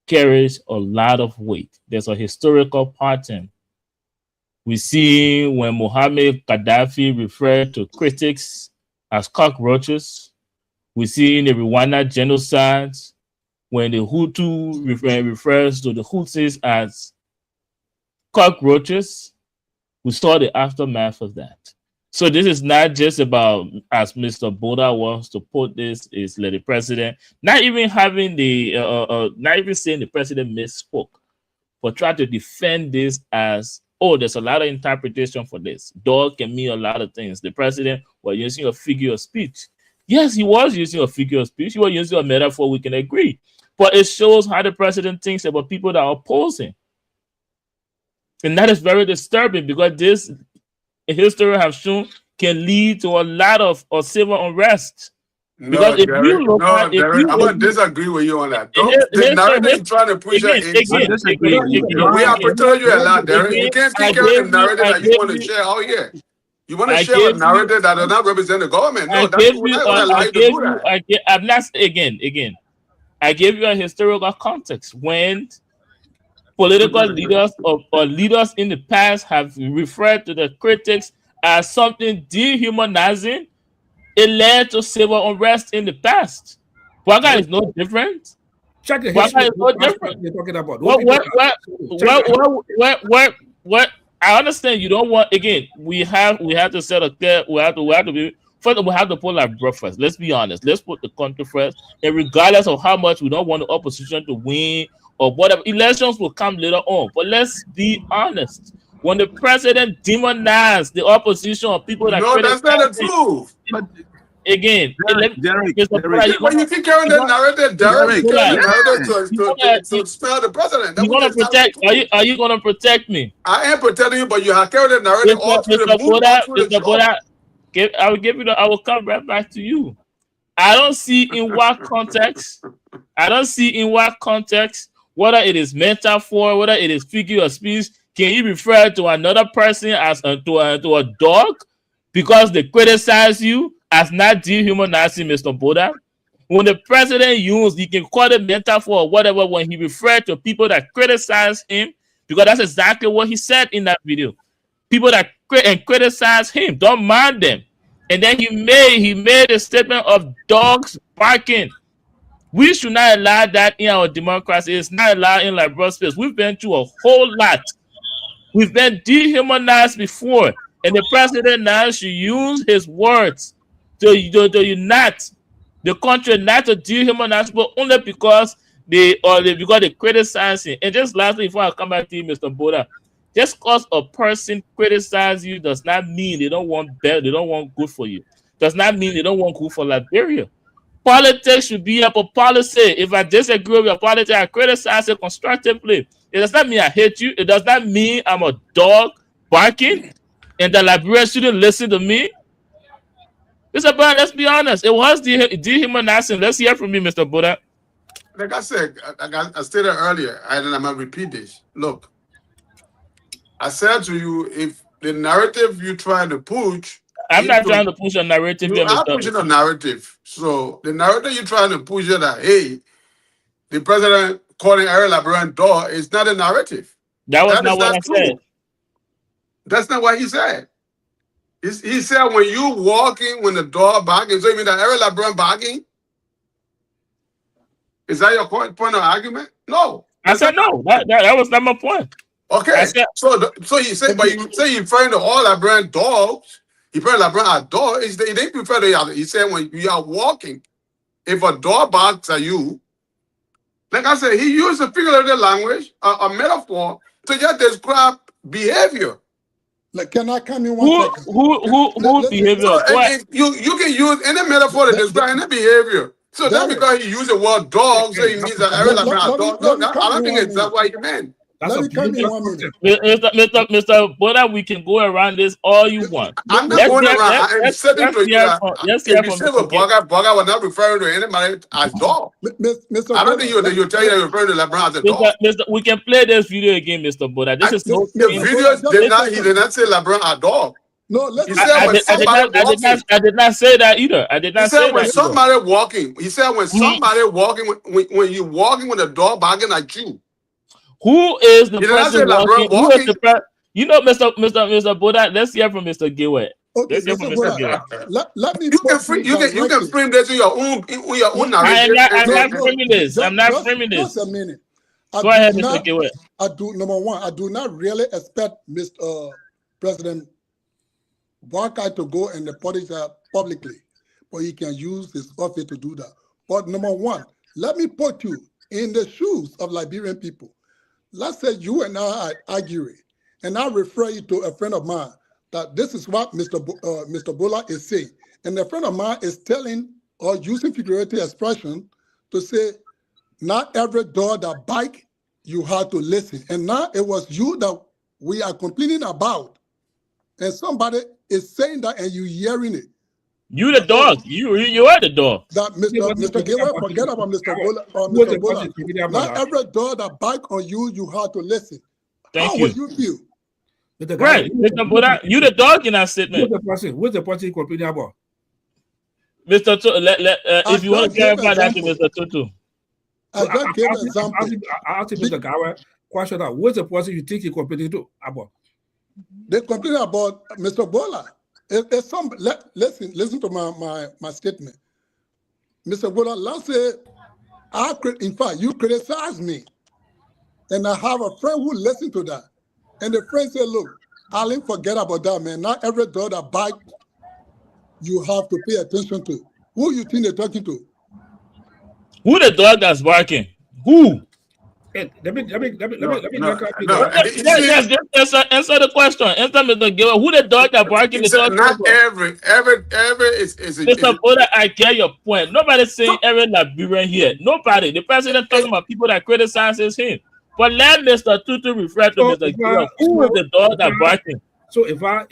carries a lot of weight. There's a historical pattern. We see when Mohammed Gaddafi referred to critics as cockroaches. We see in the Rwanda genocide when the Hutu refers to the Tutsis as cockroaches. We saw the aftermath of that. So this is not just about, as Mr. Boda wants to put this, is let the president not even having the not even saying the president misspoke, but try to defend this as, oh, there's a lot of interpretation for this. Dog can mean a lot of things. The president was using a figure of speech. Yes, he was using a figure of speech. He was using a metaphor, we can agree. But it shows how the president thinks about people that are opposing. And that is very disturbing because this history have shown can lead to a lot of civil unrest. Because if you look at it, I'm going to disagree with you on that. The narrative trying to push that we are protecting you a lot, Derek. You can't keep carrying the narrative that you want to share all year. You want to share a narrative that does not represent the government. No, that's what I like to do that. I'm not, again, I gave you a historical context when political leaders or leaders in the past have referred to the critics as something dehumanizing. It led to civil unrest in the past. Waka is no different. Check the Waka is no different. You're talking about what I understand. You don't want, again, we have to set a clear, we have to be first, we have to put our breath first. Let's be honest. Let's put the country first. And regardless of how much we don't want the opposition to win or whatever, elections will come later on. But let's be honest. When the president demonized the opposition or people that that's not the truth. But again, Derek, when you keep carrying that narrative, Derek, to spell the president. You gonna protect? Are you gonna protect me? I am protecting you, but you have carried the narrative all through the move. I will give you I will come right back to you. I don't see in what context. Whether it is metaphor, whether it is figure of speech. Can you refer to another person as to a dog because they criticize you as not dehumanizing Mr. Boda? When the president used, he can call it metaphor or whatever when he referred to people that criticize him, because that's exactly what he said in that video. People that criticize him, don't mind them. And then he made a statement of dogs barking. We should not allow that in our democracy. It's not allowed in liberal space. We've been through a whole lot. We've been dehumanized before, and the president now should use his words to unite the country, not to dehumanize people only because they criticize him. And just lastly, before I come back to you, Mr. Boda, just because a person criticizes you does not mean they don't want better, they don't want good for you. Does not mean they don't want good for Liberia. Politics should be up a policy. If I disagree with your politics, I criticize it constructively. It does not mean I hate you. It does not mean I'm a dog barking and the Liberians shouldn't listen to me. Let's be honest. It was dehumanizing. Let's hear from you, Mr. Boda. like I said, I stated earlier, and I'm gonna repeat this. Look, I said to you, if the narrative you trying to push, I'm not trying to push a narrative you here, are Mr. pushing a narrative. So the narrative you're trying to push is that hey, the president calling Ariel LeBron dog is not a narrative. That was That not is what I not true. said. That's not what he said. He said when you walking, when the dog barking, so you mean that Ariel LeBron barking? Is that your point of argument? No. I said no. That was not my point. Okay. I said, So he said, but you say you referring to all LeBron dogs. He referring to LeBron as dog. He didn't refer to other. He said when you are walking, if a dog barks at you, like I said, he used a figurative language, a metaphor to just describe behavior. Like, can I come in 1 second? who behavior? So, What? you can use any metaphor to describe any behavior. So just because he used the word dog, so he means that Ariel LeBron is dog. No, I don't think that's what he meant. Let me come in 1 minute. Mr. Boda, we can go around this all you want. I'm not going around. I'm saying to you that Let's if hear you from say with Boga was not referring to anybody as dog. Mr. I don't think you'll tell you they're referring to LeBron as a dog. We can play this video again, Mr. Boda. This is no The videos did not. He did not say LeBron a dog. No, let's He said when somebody walking. I did not say that either. I did not He say said that when either. somebody walking. He said when somebody walking. When you walking with a dog barking at you. Who is the Did I say person LeBron walking? Who is walking? the you know, Mr. Boda, let's hear from Mr. Gilway. Okay, Let's hear from Mr. Mr. Gilway. Boda, let me You can put you can frame this in your own I'm narrative. not framing this. I'm not framing this. Just a minute. Go ahead, Mr. Gilway. Number one, I do not really expect Mr. President Barker to go and apologize publicly, but he can use his office to do that. But number one, let me put you in the shoes of Liberian people. Let's say you and I are arguing, and I refer you to a friend of mine that this is what Mr. Bola is saying. And a friend of mine is telling or using figurative expression to say, not every dog that bite, you have to listen. And now it was you that we are complaining about. And somebody is saying that and you hearing it. You the dog. You are the dog. That Mr. Gilbert, forget about Mr. Bola. Not every dog that bite on you, you have to listen. Thank How you. would you feel? Right, Mr. Boda, you the dog in that statement. Who's the person complaining about? Mr. If you want to clarify that to Mr. Tutu. I just gave an example. I asked Mr. Gawa question that who's the person you think he complaining to about? They complain about Mr. Bola. It's some listen to my statement. Mr. Bola, let's say in fact you criticize me, and I have a friend who listen to that. And the friend said, look, Alan, forget about that, man. Not every dog that bite you have to pay attention to. Who you think they're talking to? Who the dog that's barking? Who? Hey, let me Yes, just answer the question. Answer Mr. Gilbert. Who the dog that barking is talking Not about? every is Mr. Boda, I get your point. Nobody's saying every Liberian here. Nobody. The president talking about people that criticizes him. But let Mr. Tutu refer to Mr. Gilbert. Who is the dog that barking? So if I have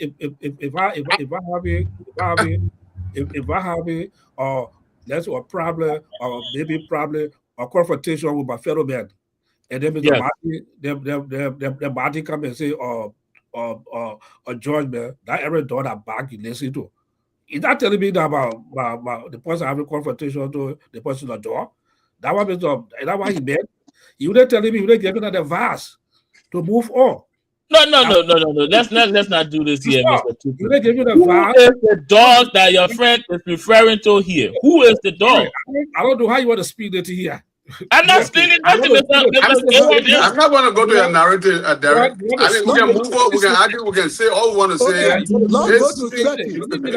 a let's say a problem or maybe probably a confrontation with my fellow man, and then Mr. Martin come and say or George man, that every dog that bark you listen to. Is that telling me that about the person having confrontation to the person at the door? That what he meant? You didn't tell me you didn't give me the advice to move on. No. Let's not do this here, Mr. Tutu. You didn't give me the Who advice. is the dog that your friend is referring to here? Who is the dog? I don't know how you want to speak that here. I'm not speaking nothing, Mr. I'm not going to go to your narrative, Derek. I think we can move on. We can argue. We can say all we want to say. Let's go to setting. Let's go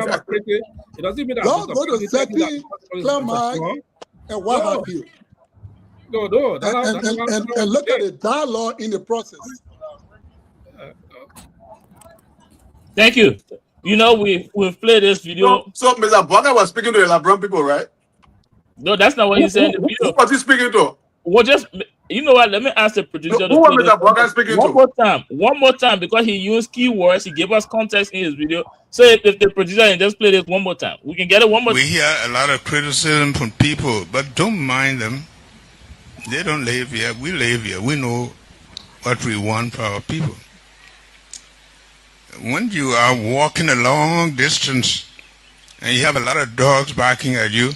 to setting, Clemai, and what have you. No. And look at the dialogue in the process. Thank you. You know, we've played this video. So Mr. Boga was speaking to the LeBron people, right? No, that's not what he said in the video. Who was he speaking to? Well, you know what? Let me ask the producer. Who was Mr. Boga speaking to? One more time, because he used keywords. He gave us context in his video. So if the producer can just play this one more time, we can get it one more time. We hear a lot of criticism from people, but don't mind them. They don't live here. We live here. We know what we want for our people. When you are walking a long distance and you have a lot of dogs barking at you,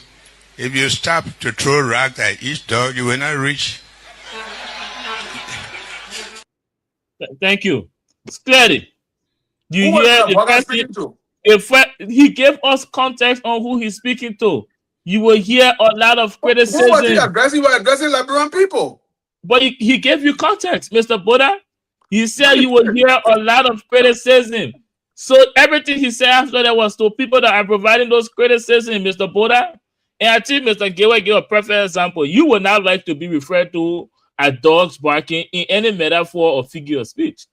if you stop to throw a rock at each dog, you will not reach. Thank you. Scary. You Who was hear that the brother person? speaking to? He gave us context on who he's speaking to. You will hear a lot of Who was he criticism, addressing? He was addressing Liberian people. but he gave you context, Mr. Buddha. He said you will hear a lot of criticism. So everything he said after that was to people that are providing those criticism, Mr. Buddha. And I think Mr. Gateway gave a perfect example. You would not like to be referred to as dogs barking in any metaphor or figure of speech.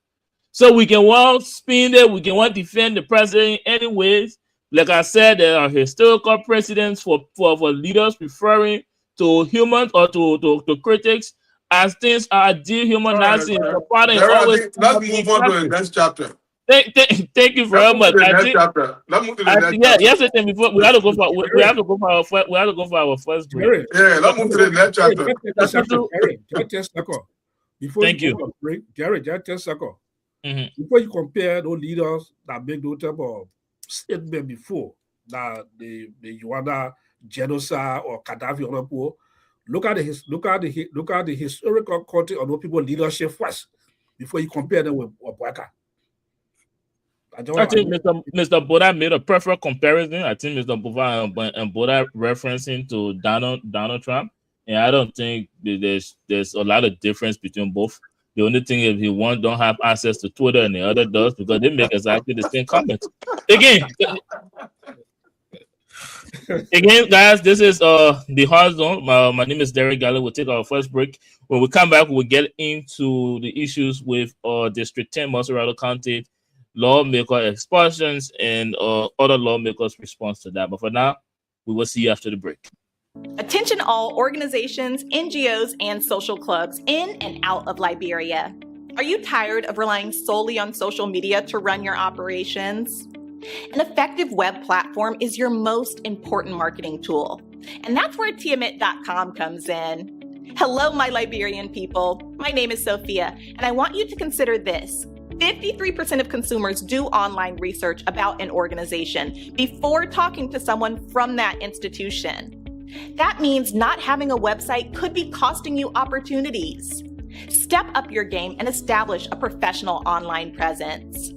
So we can want spin it, we can want defend the president anyways. Like I said, there are historical precedents for leaders referring to humans or to critics as things are dehumanizing. The father is always. Let's move on to the next chapter. Thank you very much. Let's move to the next chapter. Yesterday before we have to go for our first break. Yeah, let's move to the next chapter. Just a second. Before Thank you. Go for a break, Gary, just a second. Mhm. Before you compare those leaders that make those type of statement before that the Rwanda genocide or Gaddafi or whatever, look at the historical context of those people leadership first before you compare them with Obwaka. I think Mr. Boda made a perfect comparison. I think Mr. Boda referencing to Donald Trump, and I don't think there's a lot of difference between both. The only thing is one don't have access to Twitter and the other does, because they make exactly the same comments. Again, guys, this is the Hard Zone. My name is Derek Gallo. We'll take our first break. When we come back, we'll get into the issues with District 10 Montserrat County lawmaker expulsions and other lawmakers' response to that. But for now, we will see you after the break. Attention all organizations, NGOs, and social clubs in and out of Liberia. Are you tired of relying solely on social media to run your operations? An effective web platform is your most important marketing tool, and that's where Tiamat.com comes in. Hello, my Liberian people. My name is Sophia, and I want you to consider this. 53% of consumers do online research about an organization before talking to someone from that institution. That means not having a website could be costing you opportunities. Step up your game and establish a professional online presence.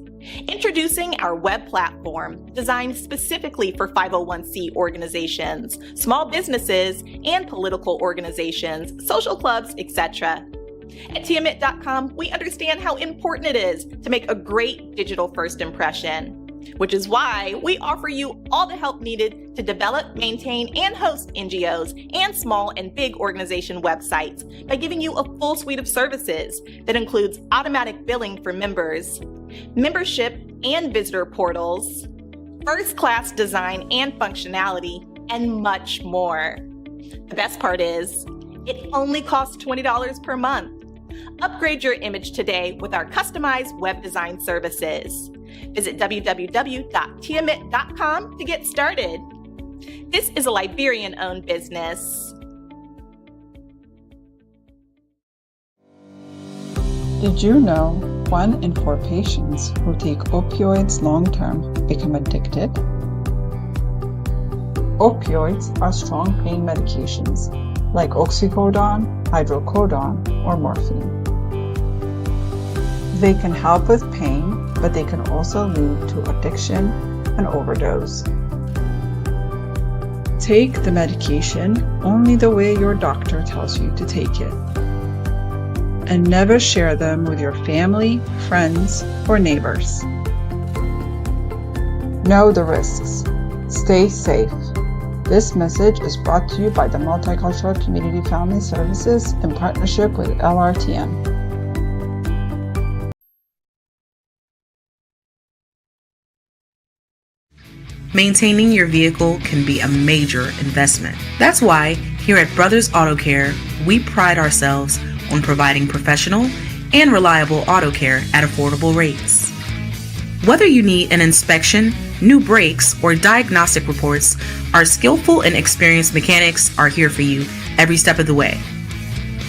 Introducing our web platform designed specifically for 501c organizations, small businesses, and political organizations, social clubs, etc. At Tiamat.com, we understand how important it is to make a great digital first impression, which is why we offer you all the help needed to develop, maintain, and host NGOs and small and big organization websites by giving you a full suite of services that includes automatic billing for members, membership and visitor portals, first-class design and functionality, and much more. The best part is, it only costs $20 per month. Upgrade your image today with our customized web design services. Visit www.tiamat.com to get started. This is a Liberian-owned business. Did you know 1 in 4 patients who take opioids long-term become addicted? Opioids are strong pain medications like oxycodone, hydrocodone, or morphine. They can help with pain, but they can also lead to addiction and overdose. Take the medication only the way your doctor tells you to take it. And never share them with your family, friends, or neighbors. Know the risks. Stay safe. This message is brought to you by the Multicultural Community Family Services in partnership with LRTM. Maintaining your vehicle can be a major investment. That's why here at Brothers Auto Care, we pride ourselves on providing professional and reliable auto care at affordable rates. Whether you need an inspection, new brakes, or diagnostic reports, our skillful and experienced mechanics are here for you every step of the way.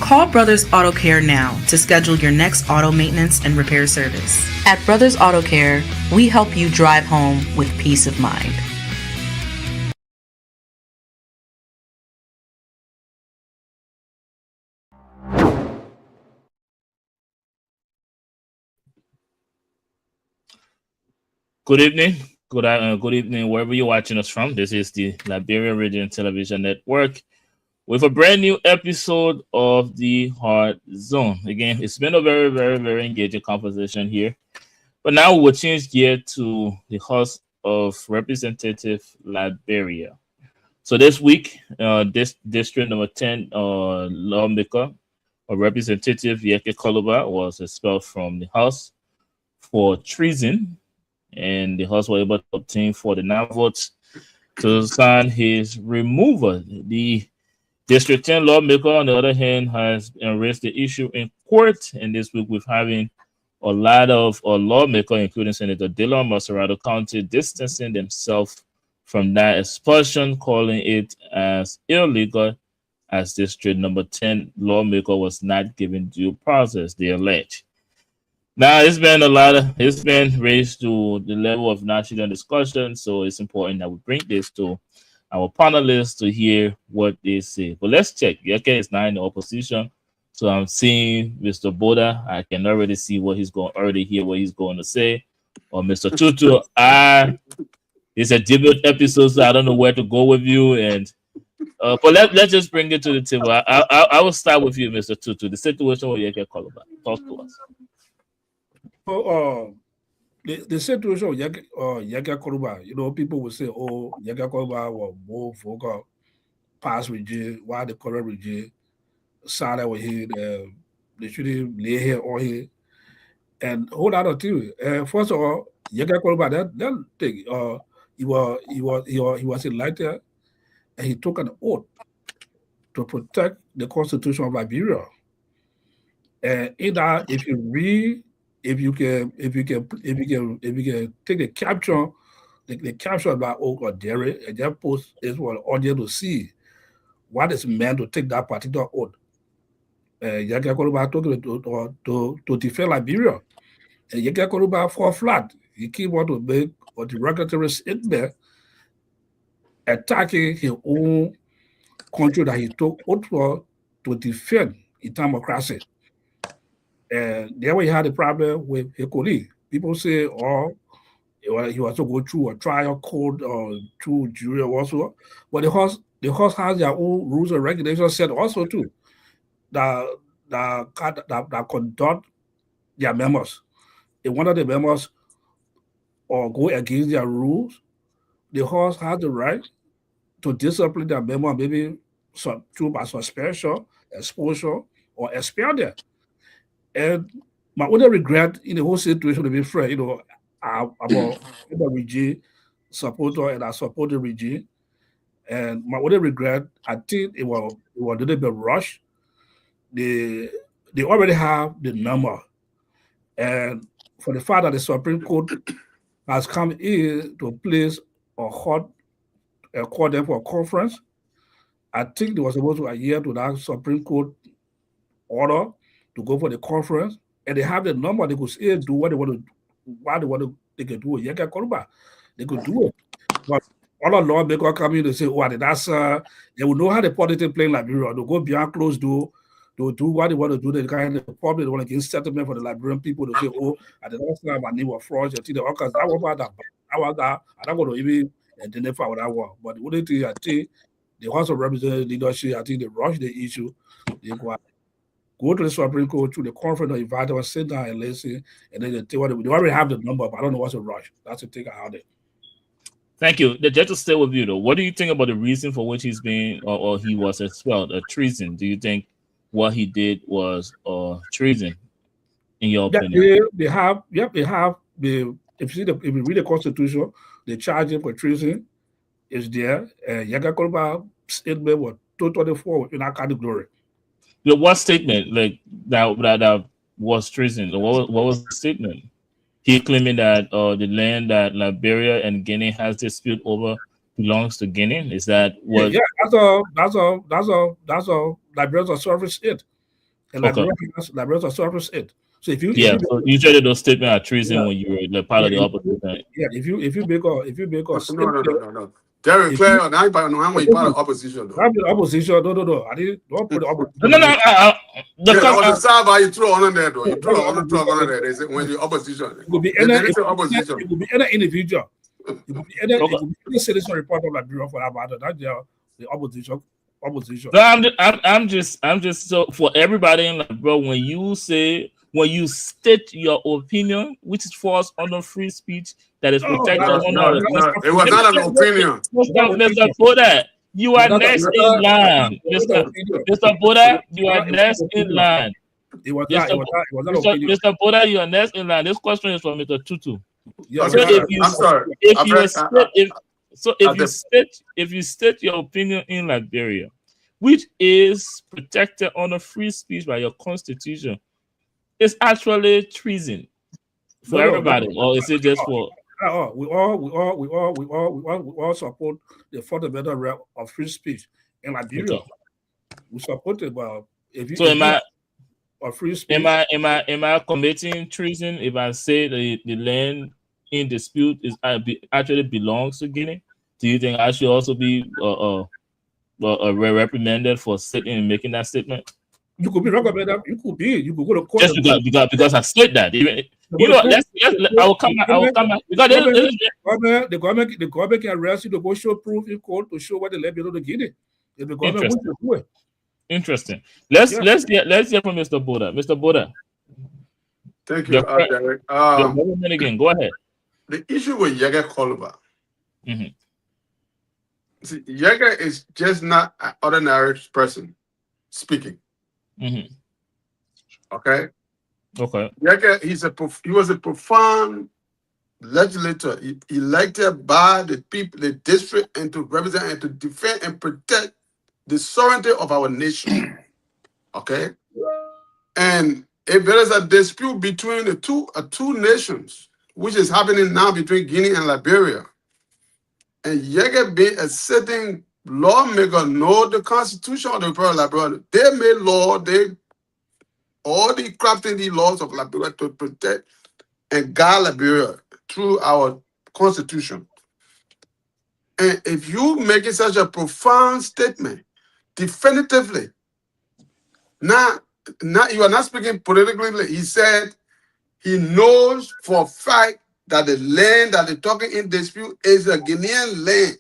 Call Brothers Auto Care now to schedule your next auto maintenance and repair service. At Brothers Auto Care, we help you drive home with peace of mind. Good evening. Good evening, wherever you're watching us from. This is the Liberia Radio and Television Network with a brand new episode of the Hard Zone. Again, it's been a very, very, very engaging conversation here. But now we'll change gear to the House of Representative Liberia. So this week, this District Number 10 lawmaker or Representative Yeke Koluba was expelled from the House for treason. And the House was able to obtain 49 votes to sign his removal. The District 10 lawmaker, on the other hand, has raised the issue in court. And this week, we're having a lot of lawmakers, including Senator Dillon, Maserado County, distancing themselves from that expulsion, calling it as illegal, as District Number 10 lawmaker was not given due process, they allege. Now, it's been raised to the level of national discussion, so it's important that we bring this to our panelists to hear what they say. But let's check. Yeke is now in the opposition, so I'm seeing Mr. Boda. I can already see what he's going, already hear what he's going to say. Or Mr. Tutu, it's a debate episode, so I don't know where to go with you. And but let's just bring it to the table. I will start with you, Mr. Tutu. The situation with Yeke Koluba. Talk to us. The situation of Yeke Koluba, people will say, oh, Yeke Koluba was more vocal past regime, while the current regime started with him, they should lay here or here. And whole lot of things. First of all, Yeke Koluba, that thing, he was elected and he took an oath to protect the Constitution of Liberia. And in that, if you read, if you can take the capture of that oath or Derry and just post it for the audience to see what is meant to take that particular oath. Yeke Koluba took it to defend Liberia. And Yeke Koluba fall flat. He keep on to make a derogatory statement attacking his own country that he took oath for to defend in democracy. And there we had a problem with his colleague. People say, oh, he was to go through a trial court or through jury also. But the House has their own rules and regulations set also too that conduct their members. If one of the members or go against their rules, the House has the right to discipline their member, maybe through by suspension, exposure, or expel them. And my only regret in the whole situation, to be fair, I'm a regime supporter and I support the regime. And my only regret, I think it was a little bit rushed. They already have the number. And for the fact that the Supreme Court has come in to place call them for a conference, I think they were supposed to adhere to that Supreme Court order to go for the conference, and they have the number. They could still do what they want to. They could do it. Yeke Koluba, they could do it. But all the lawmakers come in and say, "Oh, that's they will know how the politics play in Liberia. They'll go behind closed door. They'll do what they want to do. They kind of probably want to get settlement for the Liberian people. They say, "Oh, at the last time my name was fraud." That was that. I don't want to even identify what I want. But the only thing I think the House of Representatives leadership, I think they rush the issue. They go to the Supreme Court, to the conference, or invite them, sit down and listen, and then they already have the number, but I don't know what's a rush. That's the thing I had it. Thank you. The judge will stay with you, though. What do you think about the reason for which he's been or he was expelled? Treason. Do you think what he did was treason, in your opinion? They have. If you read the Constitution, the charge him for treason is there. Yeke Koluba statement was totally forward in our category. What statement like that was treason? What was the statement? He claiming that the land that Liberia and Guinea has dispute over belongs to Guinea. Is that what? Yeah, that's all. Liberia's a sovereign state. And Okay. Liberia also supports it. So if you So usually those statements are treason Yeah. when you were the part of the opposition. if you make a statement, No. Derek, If clear you- on how you part of opposition though. I'm the opposition. No. I didn't don't put the opposition. No. Yeah, that was the side by you threw on there though. You threw on there. They say when the opposition. It could be They any didn't say opposition. it could be any individual. It could be any, Okay. it could be any citizen report of Liberia for that matter. That's the opposition. No, I'm just so for everybody in Liberia, when you state your opinion, which falls under free speech that is protected No, under it was not an opinion. Mr. Boda, you are next in line. Mr. Boda, you are next in line. It was not an opinion. Mr. Boda, you are next in line. This question is from Mr. Tutu. Yeah, So I'm sorry. If you state your opinion in Liberia, which is protected under free speech by your constitution, it's actually treason for everybody, or is it just for? We all support the fundamental right of free speech in Liberia. Okay. We support it, but So am I? Of free speech. Am I committing treason if I say the land in dispute is actually belongs to Guinea? Do you think I should also be reprimanded for sitting and making that statement? You could be recommended. You could go to court. Just because I said that. Even, I will come back. Because the government can arrest you to go show proof in court to show what the land belongs to Guinea. If the government wants to do it. Interesting. Let's hear from Mr. Boda. Mr. Boda. Thank you, Derek. Again, go ahead. The issue with Yega Koluba. Mm-hmm. See, Yega is just not an ordinary person speaking. Mm-hmm. Okay. Yega, he was a profound legislator elected by the people, the district, and to represent and to defend and protect the sovereignty of our nation. Okay. And if there is a dispute between the two nations, which is happening now between Guinea and Liberia, and Yega being a sitting lawmaker know the Constitution of the Republic of Liberia, they made law, all the crafting the laws of Liberia to protect and guide Liberia through our Constitution. And if you make it such a profound statement, definitively, now you are not speaking politically. He said he knows for a fact that the land that they're talking in dispute is a Guinean land.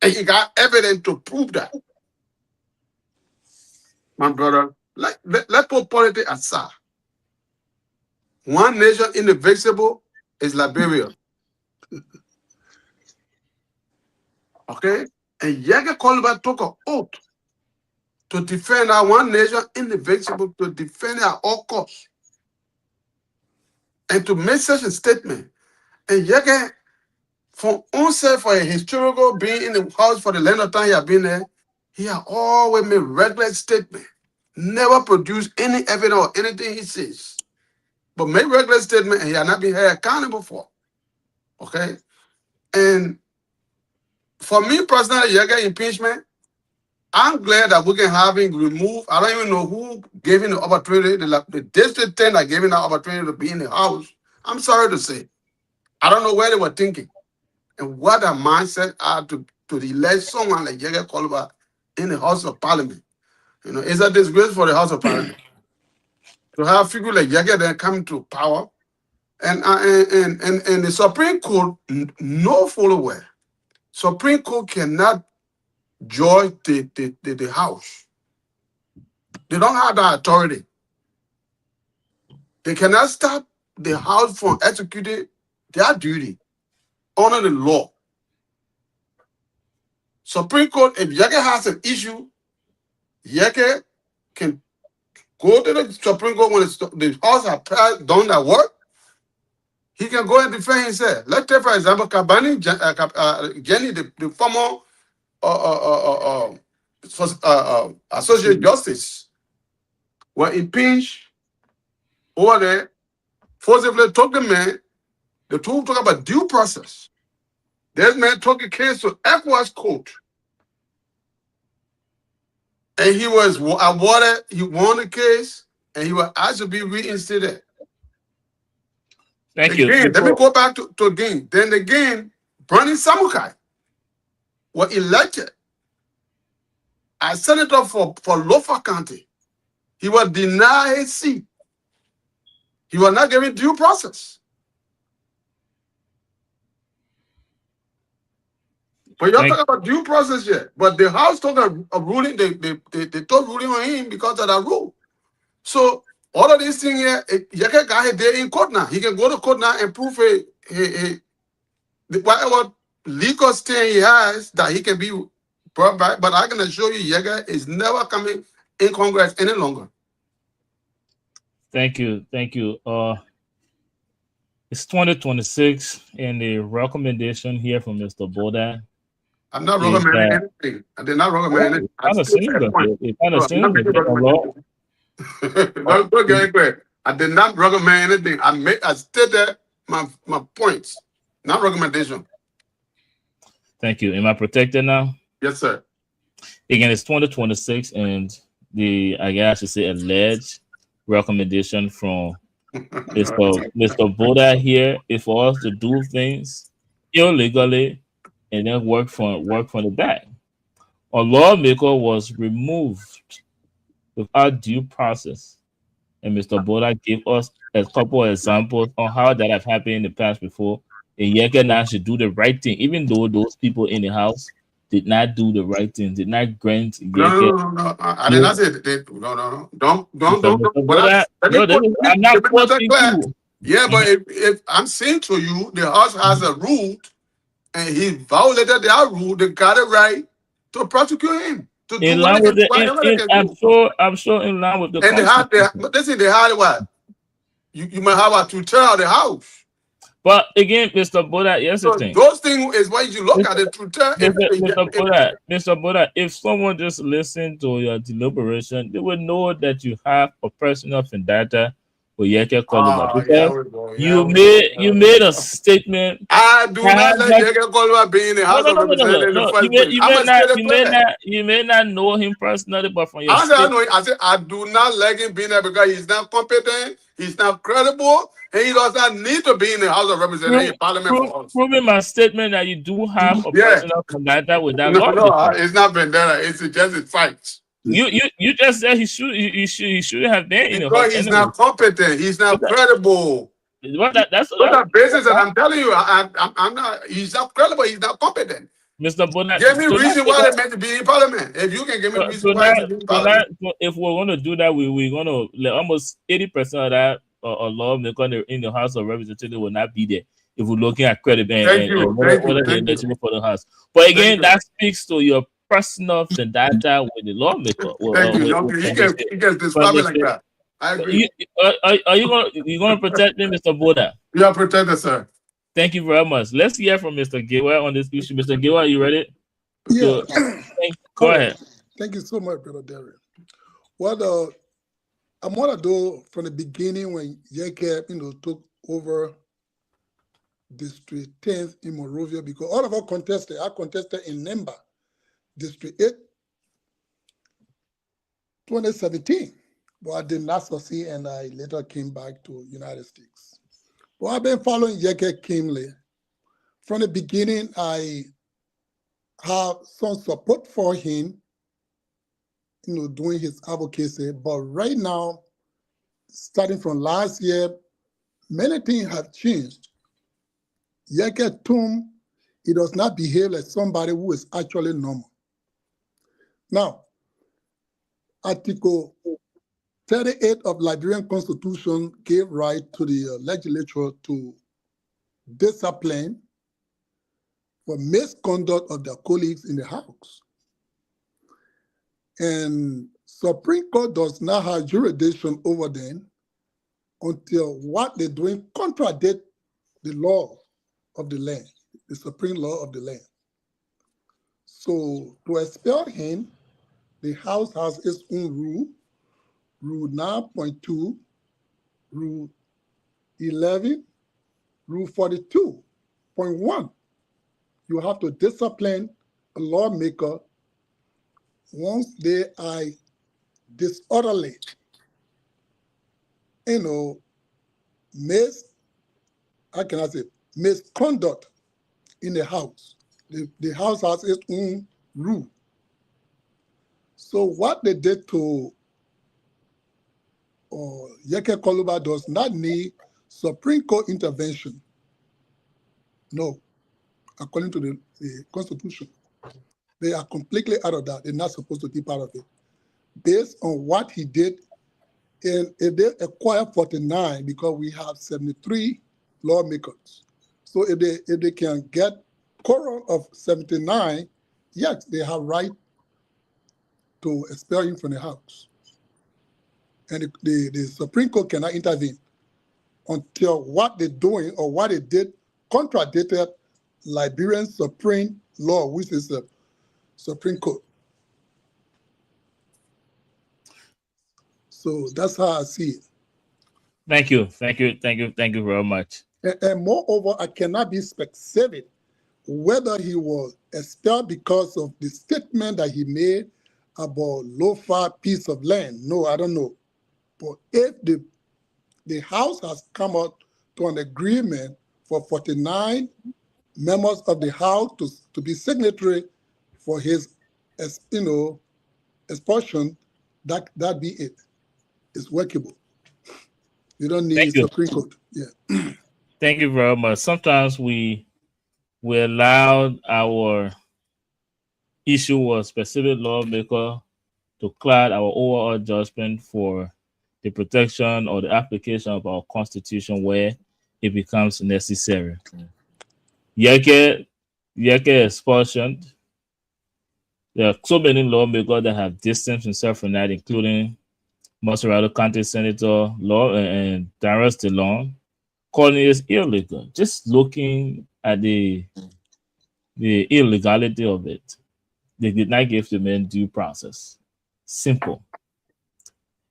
And he got evidence to prove that. My brother, let's put politics aside. One nation indivisible is Liberia. Okay? And Yega Koluba took an oath to defend our one nation indivisible, to defend at all costs. And to make such a statement. And Yega, for himself, for a historical being in the house for the length of time he has been there, he has always made regular statement. Never produced any evidence or anything he says. But make regular statement and he has not been held accountable for. Okay? And for me personally, Yega impeachment, I'm glad that we can have him removed. I don't even know who gave him the opportunity. The district 10 that gave him the opportunity to be in the house. I'm sorry to say. I don't know where they were thinking. And what a mindset are to elect someone like Yega Koluba in the House of Parliament. You know, it's a disgrace for the House of Parliament to have figure like Yega then come to power. And the Supreme Court, no follower. Supreme Court cannot judge the House. They don't have that authority. They cannot stop the House from executing their duty under the law. Supreme Court, if Yega has an issue, Yega can go to the Supreme Court when the House has done that work. He can go and defend himself. Let's take, for example, Kabani, Jenny, the former Associate Justice, were impeached over there, forcibly took the man. The two talk about due process. This man took a case to ECOWAS court. And he was awarded, he won the case. and he was asked to be reinstated. Thank you. Again, let me go back to again. Then again, Bernie Samukai was elected as senator for Lofa County. He was denied his seat. He was not given due process. But you're talking about due process here. But the House took a ruling, they took ruling on him because of that rule. So all of these things here, Yeke got his day in court now. He can go to court now and prove whatever legal stand he has that he can be brought back. But I can assure you, Yeke is never coming in Congress any longer. Thank you. Thank you. It's 2026, and the recommendation here from Mr. Boda. I'm not recommending anything. I did not recommend anything. Don't get it clear. I did not recommend anything. I stated my points, not recommendation. Thank you. Am I protected now? Yes, sir. Again, it's 2026, and I guess I should say alleged recommendation from Mr. Boda here is for us to do things illegally and then work from the back. A lawmaker was removed without due process, and Mr. Boda gave us a couple of examples on how that have happened in the past before. And Yeke now should do the right thing, even though those people in the House did not do the right thing, did not grant Yeke. No. I did not say that. No. Don't. I'm not forcing you. Yeah, but if I'm saying to you, the House has a rule, and he violated that rule, they got it right to prosecute him. In line with I'm sure in line with the. And they had what? You might have a tutor of the House. But again, Mr. Boda, here's the thing. Those things is why you look at the tutor. Mr. Boda, if someone just listened to your deliberation, they would know that you have a personal vendetta with Yeke Koluma. You made a statement. I do not let Yeke Koluma be in the House of Representatives. You may not know him personally, but from your I said I do not like him being there because he's not competent, he's not credible, and he does not need to be in the House of Representatives Parliament. Proving my statement that you do have a personal vendetta with that. No, it's not vendetta. It's just a fight. You just said he should have been in the House. He's not competent. He's not credible. That's the basis that I'm telling you. I'm not. He's not credible. He's not competent. Mr. Boda, give me reason why they're meant to be in Parliament. If you can give me reason why they're in Parliament. If we're going to do that, we're going to let almost 80% of that lawmaker in the House of Representatives will not be there. If we're looking at credit and for the House. But again, that speaks to your personal vendetta with the lawmaker. Thank you. You can describe it like that. I agree. Are you going to protect me, Mr. Boda? You are protected, sir. Thank you very much. Let's hear from Mr. Giwa on this issue. Mr. Giwa, are you ready? Yeah. Go ahead. Thank you so much, Brother Derek. Well, I'm want to do from the beginning when Yeke, took over District 10 in Monrovia, because all of us contested. I contested in Nemba, District 8, 2017. But I did not succeed, and I later came back to United States. Well, I've been following Yeke keenly. From the beginning, I have some support for him, doing his advocacy. But right now, starting from last year, many things have changed. Yeke Tum, he does not behave like somebody who is actually normal. Now, Article 38 of Liberian Constitution gave right to the legislature to discipline for misconduct of their colleagues in the House. And Supreme Court does not have jurisdiction over them until what they're doing contradict the law of the land, the supreme law of the land. So to expel him, the House has its own rule, Rule 9.2, Rule 11, Rule 42.1. You have to discipline a lawmaker once they are disorderly how can I say, misconduct in the house. The house has its own rule. So what they did to Yeke Koluba does not need Supreme Court intervention. No, according to the Constitution. They are completely out of that. They're not supposed to be part of it. Based on what he did, and if they acquire 49, because we have 73 lawmakers. So if they can get quorum of 79, yes, they have right to expel him from the house. And the Supreme Court cannot intervene until what they're doing or what they did contradicted Liberian supreme law, which is the Supreme Court. So that's how I see it. Thank you very much. And moreover, I cannot be specific whether he was expelled because of the statement that he made about low-far piece of land. No, I don't know. But if the House has come out to an agreement for 49 members of the House to be signatory for his, expulsion, that be it. It's workable. You don't need Supreme Court. Yeah. Thank you very much. Sometimes we allow our issue with a specific lawmaker to cloud our overall judgment for the protection or the application of our Constitution where it becomes necessary. Yeke expulsion. There are so many lawmakers that have distanced themselves from that, including Montserrat County Senator Law and Darius DeLong, calling it illegal. Just looking at the illegality of it, they did not give the man due process. Simple.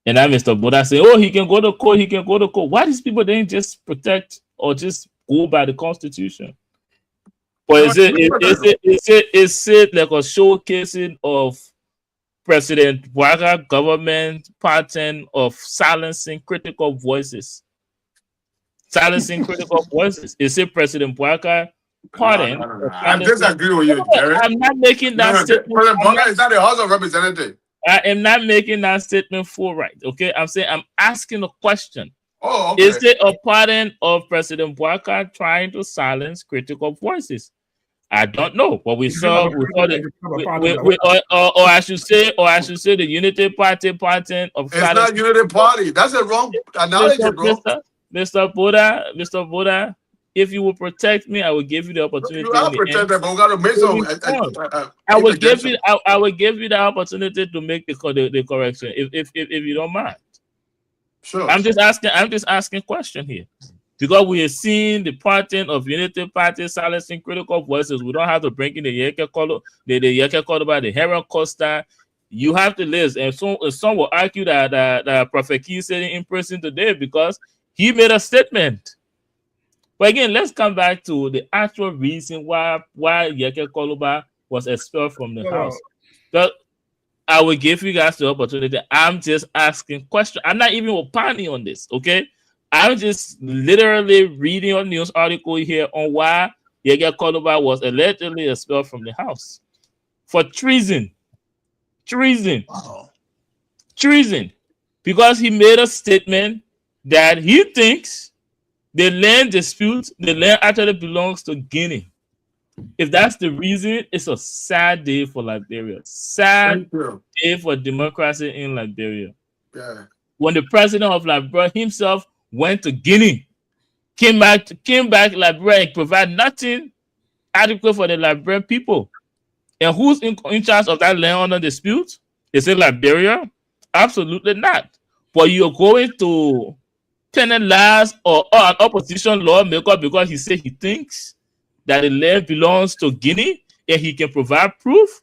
And now Mr. Buddha saying, "Oh, he can go to court. He can go to court." Why these people didn't just protect or just go by the Constitution? But is it like a showcasing of President Bouaga government pattern of silencing critical voices? Silencing critical voices. Is it President Bouaga pardon? I disagree with you, Jerry. I'm not making that statement. President Bouaga is not the House of Representatives. I am not making that statement full right. Okay, I'm saying I'm asking a question. Oh, okay. Is it a pattern of President Bouaga trying to silence critical voices? I don't know, but we saw the, or I should say the Unity Party pattern of it's not Unity Party. That's a wrong analogy, bro. Mr. Buddha, if you will protect me, I will give you the opportunity. You are protected, but we got to make some. I will give you the opportunity to make the correction if you don't mind. Sure. I'm just asking question here. Because we are seeing the pattern of Unity Party silencing critical voices. We don't have to bring in the Yeke Koluba, the Heron Costa. You have to list. And some will argue that Prophet Key is sitting in prison today because he made a statement. But again, let's come back to the actual reason why Yeke Koluba was expelled from the house. But I will give you guys the opportunity. I'm just asking questions. I'm not even opining on this, okay? I'm just literally reading a news article here on why Yeke Koluba was allegedly expelled from the house for treason. Wow. Treason. Because he made a statement that he thinks the land actually belongs to Guinea. If that's the reason, it's a sad day for Liberia. Sad day for democracy in Liberia. Yeah. When the president of Liberia himself went to Guinea, came back Liberia and provide nothing adequate for the Liberian people. And who's in charge of that landowner dispute? Is it Liberia? Absolutely not. But you're going to penalize or an opposition lawmaker because he said he thinks that the land belongs to Guinea and he can provide proof?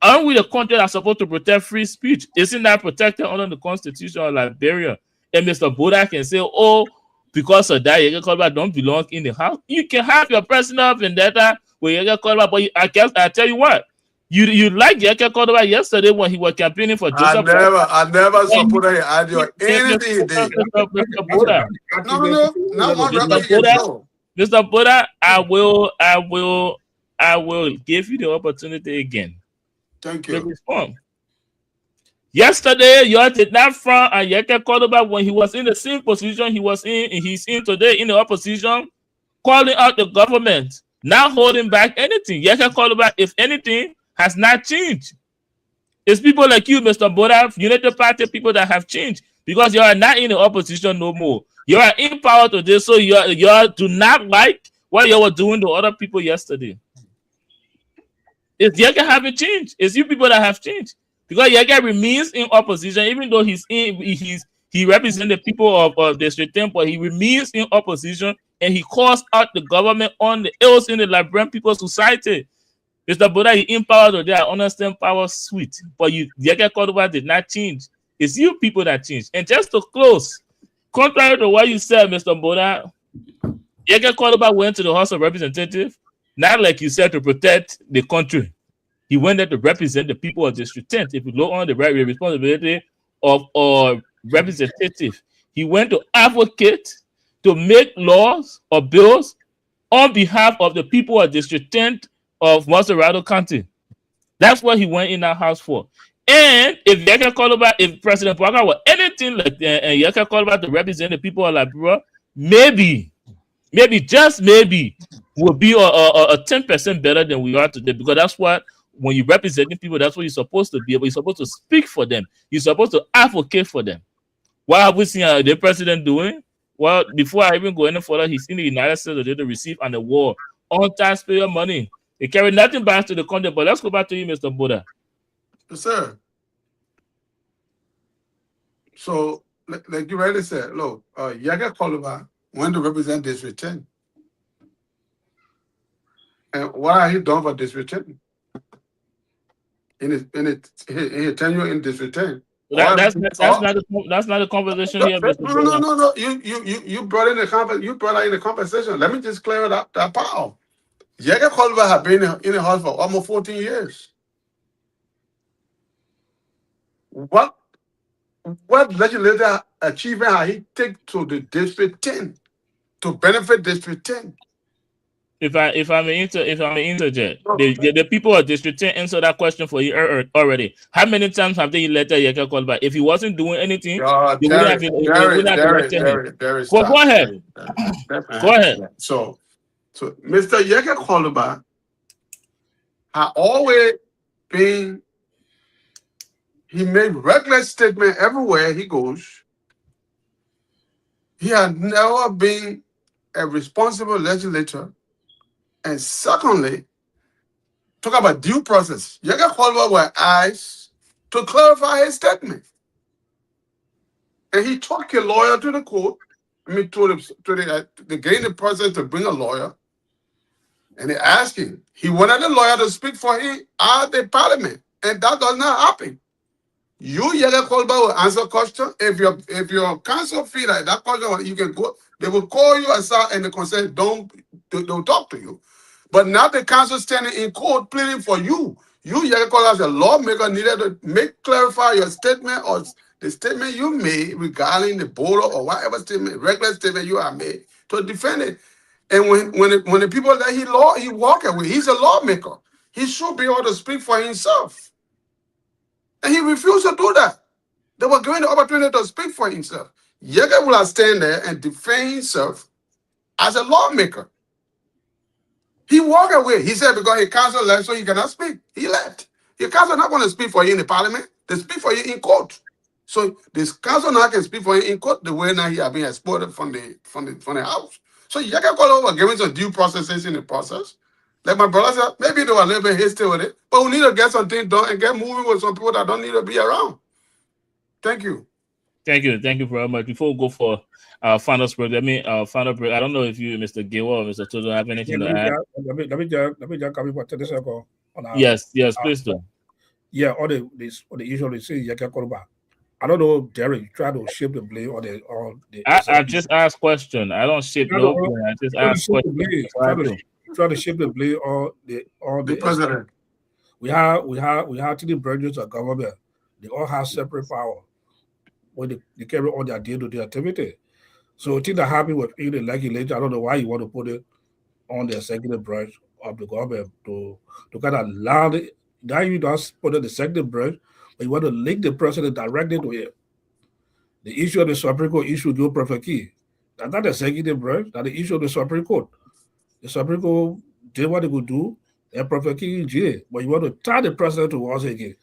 Aren't we the country that's supposed to protect free speech? Isn't that protected under the Constitution of Liberia? And Mr. Buddha can say, "Oh, because of that, Yeke Koluba don't belong in the house." You can have your personal vendetta with Yeke Koluba, but I tell you what, You liked Yeke Cordoba yesterday when he was campaigning for Joseph. I never supported his idea or anything he did. Mr. Boda. No, not one Mr. record he can Boda, show. Mr. Boda, I will give you the opportunity again Thank to you. respond. Yesterday, you did not front and Yeke Cordoba when he was in the same position he's in today in the opposition, calling out the government, not holding back anything. Yeke Cordoba, if anything, has not changed. It's people like you, Mr. Boda, United Party people that have changed because you are not in the opposition no more. You are in power today, so you do not like what you were doing to other people yesterday. It's Yeke haven't changed. It's you people that have changed. Because Yeke remains in opposition, even though he represents the people of District 10, but he remains in opposition and he calls out the government on the ills in the Liberian People's Society. Mr. Boda, you in power today. I understand power sweet, but Yeke Cordoba did not change. It's you people that changed. And just to close, contrary to what you said, Mr. Boda, Yeke Cordoba went to the House of Representatives, not like you said, to protect the country. He went there to represent the people of District 10. If you look on the responsibility of a representative, he went to advocate to make laws or bills on behalf of the people of District 10 of Montserrat County. That's what he went in that house for. And if Yeke Cordoba, if President Parker were anything like Yeke Cordoba to represent the people of Liberia, maybe, just maybe, will be a 10% better than we are today. Because that's what, when you're representing people, that's what you're supposed to be able. You're supposed to speak for them. You're supposed to advocate for them. What have we seen the president doing? Well, before I even go any further, he's in the United States to receive an award on taxpayer money. They carry nothing back to the country. But let's go back to you, Mr. Boda. Yes, sir. So, like you already said, look, Yeke Cordoba went to represent District 10. And what have he done for District 10? In his tenure in District 10. That's not the conversation here, Mr. Boda. No. You brought in the conversation. Let me just clear that part. Yeke Cordoba have been in the house for almost 14 years. What legislative achievement have he taken to the District 10 to benefit District 10? If I may interject, the people of District 10 answered that question for you already. How many times have they elected Yeke Cordoba? If he wasn't doing anything, they wouldn't have elected him. Well, go ahead. Go ahead. So Mr. Yeke Cordoba has always been, he made regular statement everywhere he goes. He had never been a responsible legislator. And secondly, talk about due process. Yeke Cordoba were asked to clarify his statement. And he took a lawyer to the court. They gained the process to bring a lawyer. And they asked him. He wanted the lawyer to speak for him at the parliament. And that does not happen. You, Yeke Cordoba, will answer question. If your counsel feel like that question, you can go. They will call you aside and the consent don't talk to you. But now the counsel standing in court pleading for you. You, Yeke Cordoba, as a lawmaker, needed to clarify your statement or the statement you made regarding the border or whatever statement, regular statement you have made to defend it. And when the people that he walk away, he's a lawmaker. He should be able to speak for himself. And he refused to do that. They were given the opportunity to speak for himself. Yeke will stand there and defend himself as a lawmaker. He walked away. He said because his counsel left, so he cannot speak. He left. Your counsel not going to speak for you in the parliament. They speak for you in court. So this counsel now can speak for you in court the way now he has been exploited from the house. So Yeke Cordoba was given some due processes in the process. Like my brother said, maybe they were a little bit hasty with it, but we need to get something done and get moving with some people that don't need to be around. Thank you. Thank you very much. Before we go for our final break, I don't know if you, Mr. Giwa or Mr. Toto, have anything to add. Let me just come in for 30 seconds. Yes, please do. Yeah, all the issue they say Yeke Cordoba. I don't know, Derek, try to shape the blame or the. I just ask question. I don't shape no blame. I just ask question. Try to shape the blame or the president. we have three branches of government. They all have separate power when they carry on their day-to-day activity. So things that happen with the legislature, I don't know why you want to put it on the executive branch of the government to kind of allow it. Now you don't put it in the executive branch, but you want to link the president directly to him. The issue of the Supreme Court issue Joe Perfect Key. That's not the executive branch, that's the issue of the Supreme Court. The Supreme Court did what they could do, and Perfect Key in jail. But you want to tie the president to once again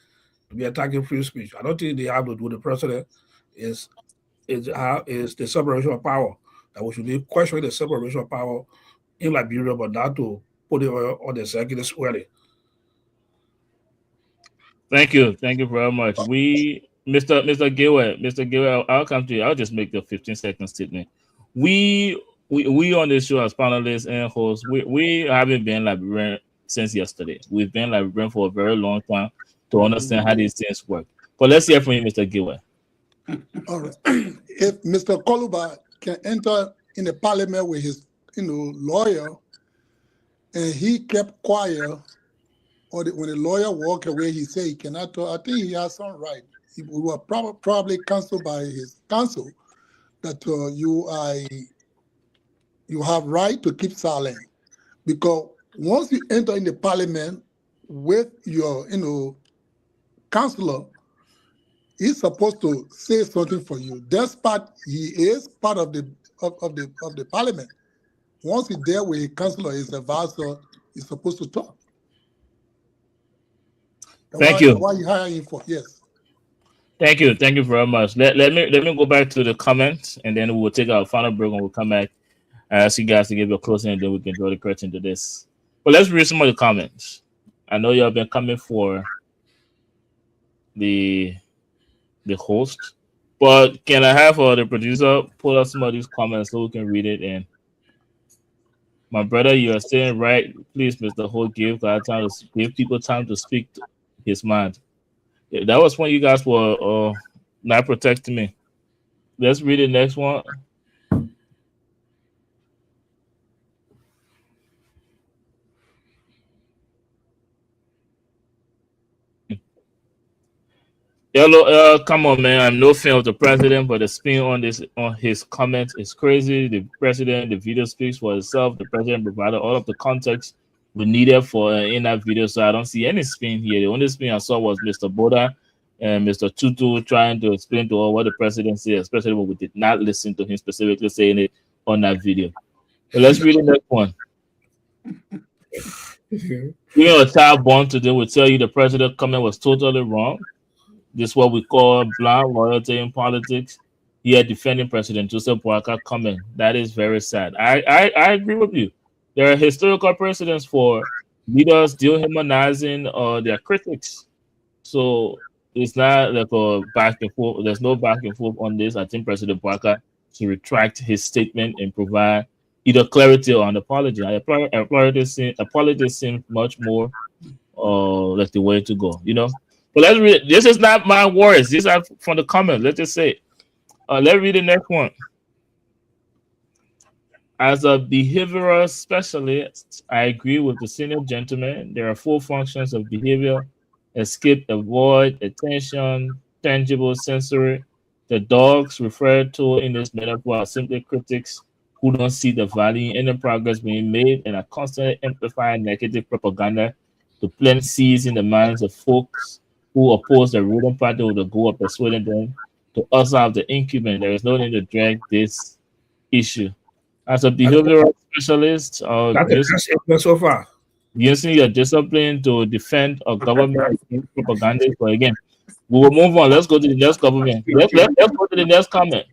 to be attacking free speech. I don't think they have to do the president is the separation of power. That we should be questioning the separation of power in Liberia, but not to put it on the executive squarely. Thank you very much. Mr. Gilwell, I'll come to you. I'll just make the 15-second statement. We on this show as panelists and hosts, we haven't been Liberian since yesterday. We've been Liberian for a very long time to understand how these things work. But let's hear from you, Mr. Gilwell. All right. If Mr. Koluba can enter in the parliament with his lawyer, and he kept quiet, or when the lawyer walked away, he said he cannot talk. I think he has some right. He was probably counseled by his counsel that you have right to keep silent, because once you enter in the parliament with your counselor, he's supposed to say something for you. He is part of the parliament. Once he's there with his counselor, his advisor, he's supposed to talk. Thank you. Why you hire him for? Yes. Thank you very much. Let me go back to the comments, and then we'll take our final break, and we'll come back. I ask you guys to give your closing, and then we can draw the curtain to this. But let's read some of the comments. I know you have been coming for the host, but can I have the producer pull up some of these comments so we can read it? And my brother, you are saying right. Please, Mr. Holt, give people time to speak his mind. Yeah, that was when you guys were not protecting me. Let's read the next one. Hello, come on, man. I'm no fan of the president, but the spin on his comments is crazy. The video speaks for itself. The president provided all of the context we needed for in that video, so I don't see any spin here. The only spin I saw was Mr. Boda and Mr. Tutu trying to explain to all what the president said, especially when we did not listen to him specifically saying it on that video. So let's read the next one. Even a child born today will tell you the president comment was totally wrong. This is what we call blind loyalty in politics. Here, defending President Joseph Boakai comment. That is very sad. I agree with you. There are historical precedents for leaders dehumanizing their critics. So it's not like a back and forth. There's no back and forth on this. I think President Boakai should retract his statement and provide either clarity or an apology. Apology seems much more like the way to go, But let's read. This is not my words. These are from the comments. Let's just say. Let's read the next one. As a behavioral specialist, I agree with the senior gentleman. There are 4 functions of behavior: escape, avoid, attention, tangible, sensory. The dogs referred to in this metaphor are simply critics who don't see the value in any progress being made and are constantly amplifying negative propaganda to plant seeds in the minds of folks who oppose the ruling party with the goal of persuading them to also have the incumbent. There is no need to drag this issue. As a behavioral specialist, so far, using your discipline to defend a government against propaganda. But again, we will move on. Let's go to the next government. Let's go to the next comment.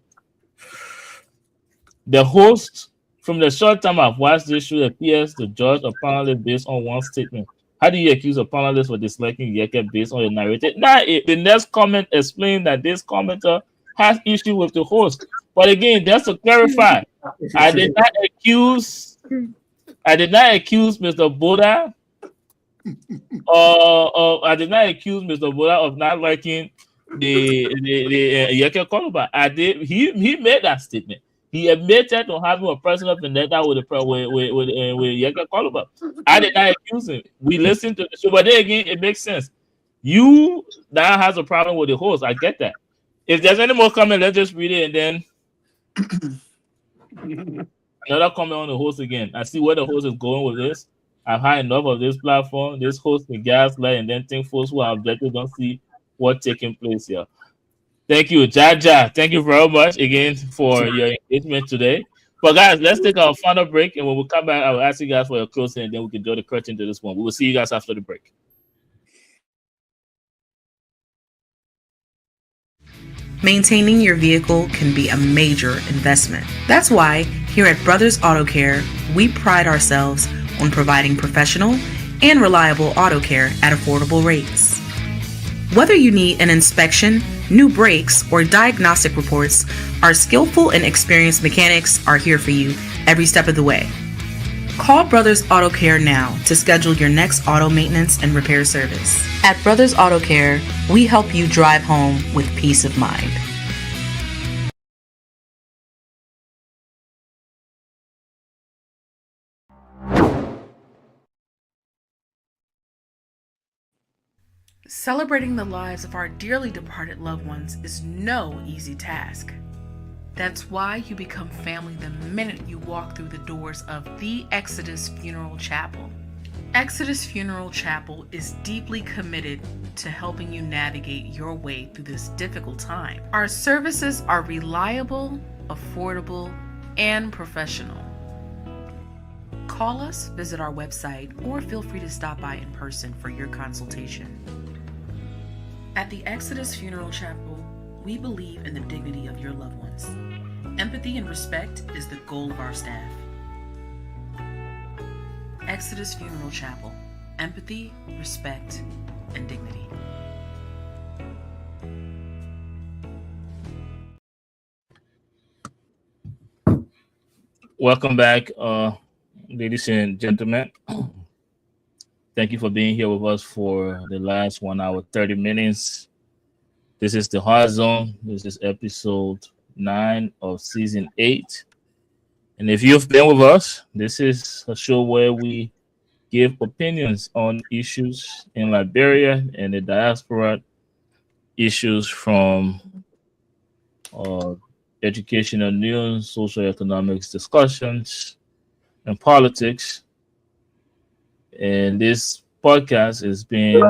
The host, from the short time I've watched this show, appears to judge a panelist based on one statement. How do you accuse a panelist for disliking Yeke based on the narrative? Now, the next comment explains that this commenter has issue with the host. But again, just to clarify, I did not accuse Mr. Boda. I did not accuse Mr. Boda of not liking the Yeke Koluba. I did. He made that statement. He admitted to having a personal vendetta with Yeke Koluba. I did not accuse him. We listened to the show, but then again, it makes sense. You now has a problem with the host. I get that. If there's any more comment, let's just read it and then another comment on the host again. I see where the host is going with this. I've had enough of this platform. This host can gaslight and then think folks who are objective don't see what's taking place here. Thank you, Jaja. Thank you very much again for your engagement today. But guys, let's take our final break, and when we come back, I will ask you guys for your closing, and then we can draw the curtain to this one. We will see you guys after the break. Maintaining your vehicle can be a major investment. That's why here at Brothers Auto Care, we pride ourselves on providing professional and reliable auto care at affordable rates. Whether you need an inspection, new brakes, or diagnostic reports, our skillful and experienced mechanics are here for you every step of the way. Call Brothers Auto Care now to schedule your next auto maintenance and repair service. At Brothers Auto Care, we help you drive home with peace of mind. Celebrating the lives of our dearly departed loved ones is no easy task. That's why you become family the minute you walk through the doors of the Exodus Funeral Chapel. Exodus Funeral Chapel is deeply committed to helping you navigate your way through this difficult time. Our services are reliable, affordable, and professional. Call us, visit our website, or feel free to stop by in person for your consultation. At the Exodus Funeral Chapel, we believe in the dignity of your loved ones. Empathy and respect is the goal of our staff. Exodus Funeral Chapel. Empathy, respect, and dignity. Welcome back, ladies and gentlemen. Thank you for being here with us for the last 1 hour, 30 minutes. This is the Hard Zone. This is episode 9 of season 8. And if you've been with us, this is a show where we give opinions on issues in Liberia and the diaspora, issues from educational news, social economics discussions, and politics. And this podcast is being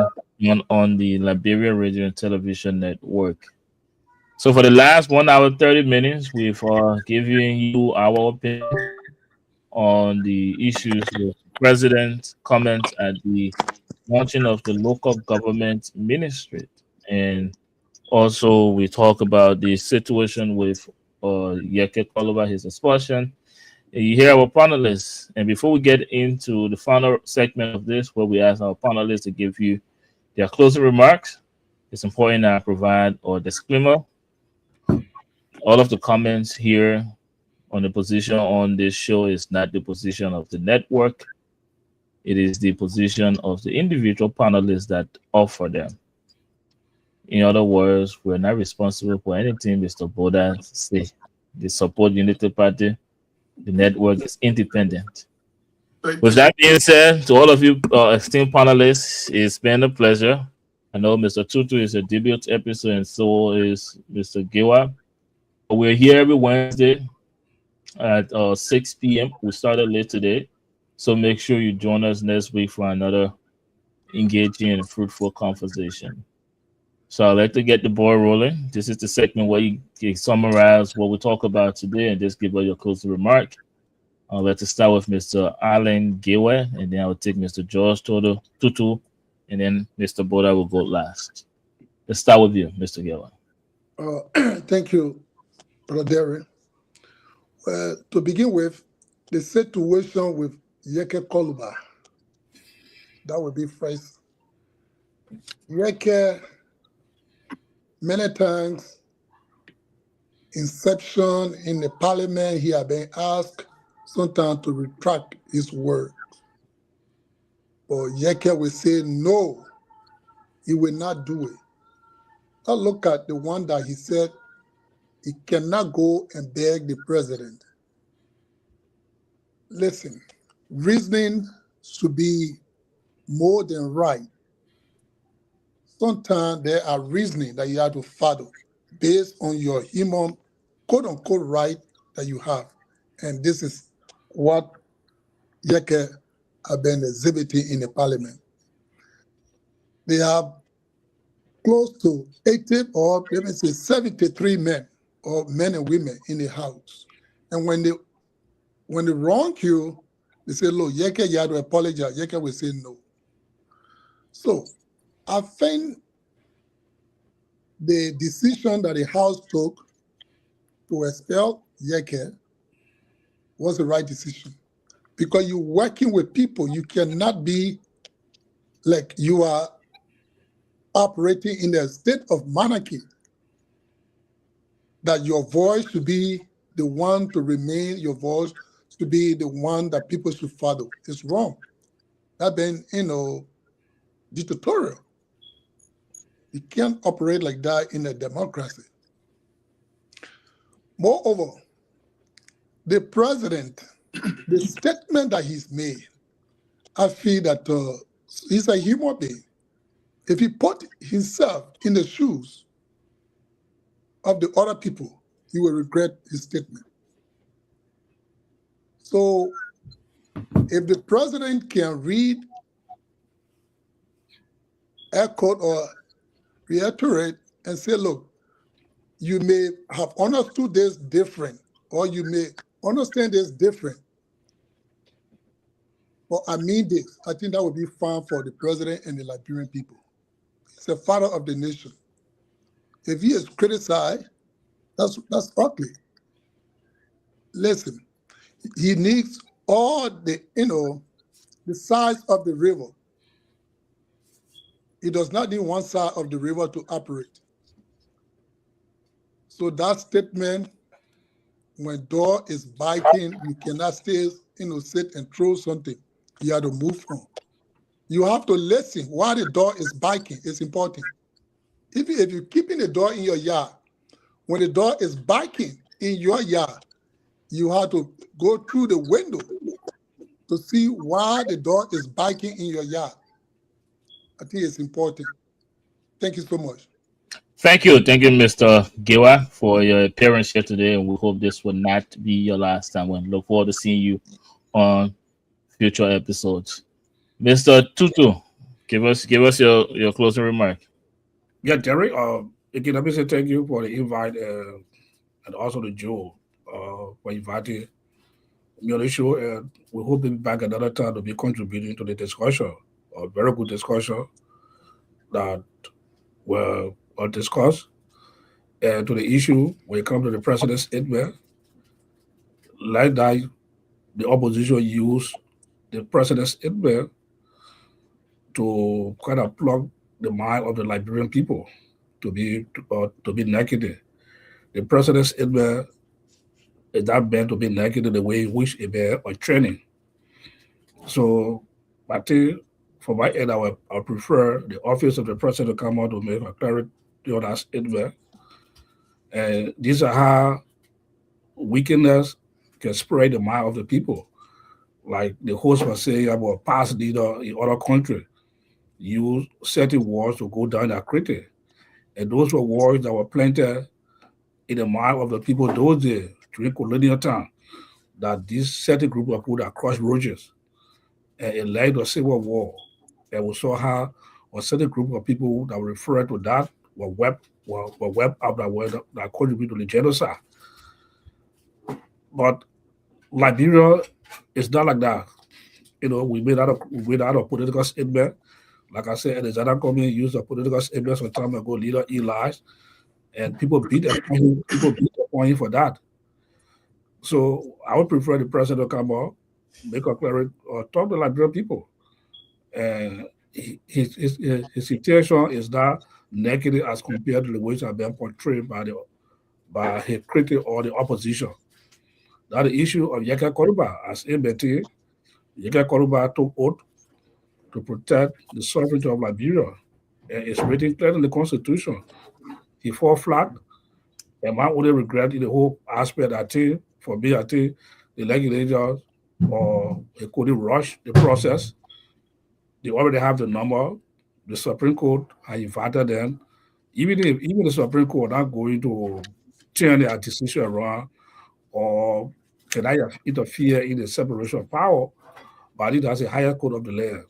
on the Liberia Radio and Television Network. So for the last 1 hour, 30 minutes, we've given you our opinion on the issues with President's comments at the launching of the local government ministry. And also we talk about the situation with Yeke Koluba, his expulsion. You hear our panelists, and before we get into the final segment of this, where we ask our panelists to give you their closing remarks, it's important that I provide a disclaimer. All of the comments here on the position on this show is not the position of the network. It is the position of the individual panelists that offer them. In other words, we're not responsible for anything Mr. Boda say. The Support Unity Party, the network is independent. With that being said, to all of you esteemed panelists, it's been a pleasure. I know Mr. Tutu is a debut episode, and so is Mr. Giwa. We're here every Wednesday at 6 p.m. We started late today, so make sure you join us next week for another engaging and fruitful conversation. So I'd like to get the ball rolling. This is the segment where you can summarize what we talk about today and just give us your closing remark. Let's start with Mr. Allen Giwa, and then I will take Mr. George Tutu, and then Mr. Boda will go last. Let's start with you, Mr. Giwa. Thank you, Brother Darren. To begin with, the situation with Yeke Koluba, that would be first. Yeke, many times, inception in the parliament, he had been asked sometimes to retract his words. But Yeke will say no, he will not do it. I look at the one that he said he cannot go and beg the president. Listen, reasoning should be more than right. Sometimes there are reasoning that you have to follow based on your human, quote unquote, right that you have. And this is what Yeke have been exhibiting in the parliament. They have close to 80 or let me say 73 men or men and women in the house. And when they wrong you, they say, look, Yeke, you have to apologize. Yeke will say no. So I think the decision that the House took to expel Yeke was the right decision. Because you're working with people, you cannot be like you are operating in a state of monarchy, that your voice should be the one to remain, your voice to be the one that people should follow. It's wrong. That's been, dictatorial. You can't operate like that in a democracy. Moreover, the president, the statement that he's made, I feel that he's a human being. If he put himself in the shoes of the other people, he will regret his statement. So if the president can read, echo, or reiterate and say, look, you may have understood this different, or you may understand this different, but I mean this, I think that would be fine for the president and the Liberian people. He's the father of the nation. If he is criticized, that's ugly. Listen, he needs all the, the sides of the river. He does not need one side of the river to operate. So that statement, when door is biting, you cannot stay, sit and throw something. You have to move on. You have to listen while the door is biting. It's important. If you're keeping the door in your yard, when the door is biting in your yard, you have to go through the window to see why the door is biting in your yard. I think it's important. Thank you so much. Thank you, Mr. Giwa, for your appearance here today, and we hope this will not be your last time. We look forward to seeing you on future episodes. Mr. Tutu, give us your closing remark. Yeah, Terry. Again, let me say thank you for the invite and also to Joe for inviting me on the show. And we hope to be back another time to be contributing to the discussion. A very good discussion that will discuss to the issue when it comes to the president's statement. Like that, the opposition used the president's statement to kind of plug the mind of the Liberian people to be negative. The president's statement is not meant to be negative the way in which it be on training. So I think for my end, I prefer the office of the president to come out to make a clarity on that statement. And these are how wickedness can spread the mind of the people. Like the host was saying about past leader in other countries, use certain words to go down that critic. And those were words that were planted in the mind of the people those days during colonial time, that this certain group of people that crossed bridges and it led to a civil war. And we saw how a certain group of people that were referred to that were wiped out that contributed to the genocide. But Liberia is not like that. We made out of political statement. Like I said, the Zana community used a political statement some time ago, leader Eli, and people beat up on him for that. So I would prefer the president to come out, make a clarity, or talk to Liberian people. And his situation is not negative as compared to the ways have been portrayed by his critic or the opposition. That the issue of Yeke Koruba as MBT, Yeke Koruba took oath to protect the sovereignty of Liberia, and it's written clearly in the Constitution. He fought flat And my only regret in the whole aspect, I think, for me, I think the legislators or they couldn't rush the process. They already have the number. The Supreme Court has invited them. Even the Supreme Court not going to turn their decision around or can I interfere in the separation of power, but it has a higher court of the land.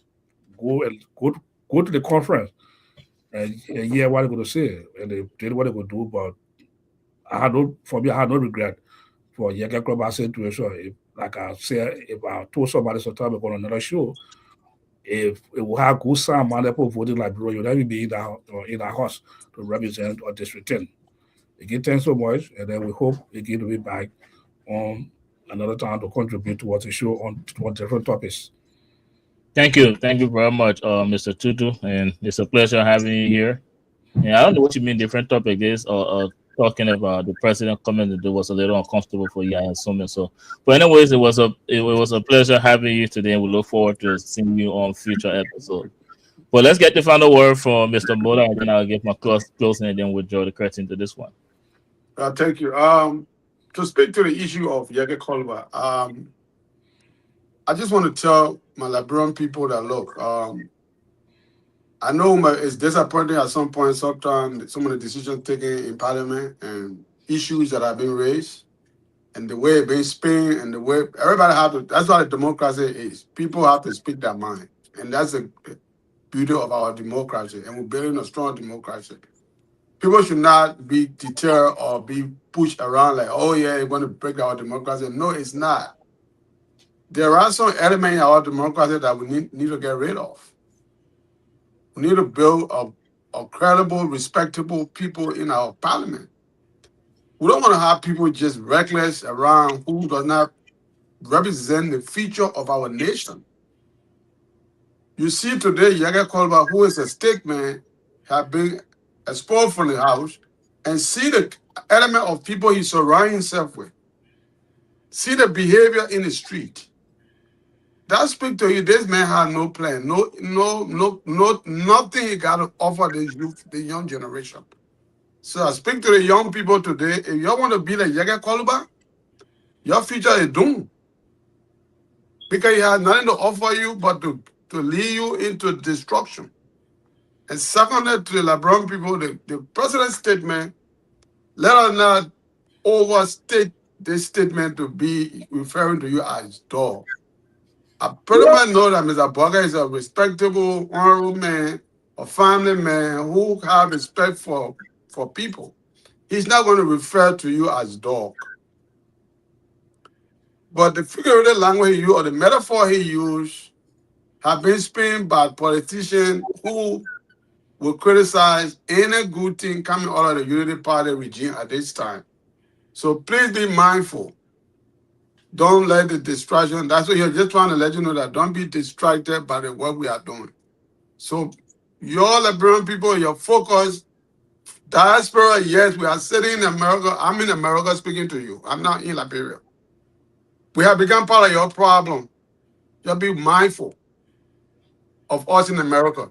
Go to the conference and hear what they're going to say, and they did what they're going to do. But I had no regret for Yeke Clubhouse situation. Like I said, if I told somebody sometime on another show, if it will have good sound man that voting like bro, you'll never be in our house to represent or district 10. Again, thanks so much, and then we hope again to be back on another time to contribute towards the show on different topics. Thank you very much, Mr. Tutu, and it's a pleasure having you here. And I don't know what you mean different topic is, or talking about the president coming to do was a little uncomfortable for you, I assume. So, but anyways, it was a pleasure having you today, and we look forward to seeing you on future episodes. But let's get the final word from Mr. Boda, and then I'll give my closing, and then we'll draw the curtain to this one. Thank you. To speak to the issue of Yeke Kolba, I just want to tell my Liberian people that look, I know it's disappointing at some point, sometimes some of the decisions taken in Parliament and issues that have been raised and the way it's been spent and the way everybody have to, that's what democracy is. People have to speak their mind. And that's the beauty of our democracy. And we're building a strong democracy. People should not be deterred or be pushed around like, oh yeah, you're going to break our democracy. No, it's not. There are some elements in our democracy that we need to get rid of. We need to build a credible, respectable people in our parliament. We don't want to have people just reckless around who does not represent the future of our nation. You see today, Yeke Kolba, who is a statesman, have been expelled from the house, and see the element of people he surrounds himself with. See the behavior in the street. That speaks to you, this man had no plan, nothing he got to offer the youth, the young generation. So I speak to the young people today, if you want to be like Yeke Kolba, your future is doomed. Because he has nothing to offer you but to lead you into destruction. And secondly, to the Liberian people, the president's statement, let us not overstate this statement to be referring to you as dog. I pretty much know that Mr. Boga is a respectable, honorable man, a family man who have respect for people. He's not going to refer to you as dog. But the figurative language he used or the metaphor he used have been spent by politicians who will criticize any good thing coming out of the Unity Party regime at this time. So please be mindful. Don't let the distraction, that's what you're just trying to let you know that don't be distracted by the work we are doing. So your Liberian people, your focus, diaspora, yes, we are sitting in America. I'm in America speaking to you. I'm not in Liberia. We have become part of your problem. Just be mindful of us in America.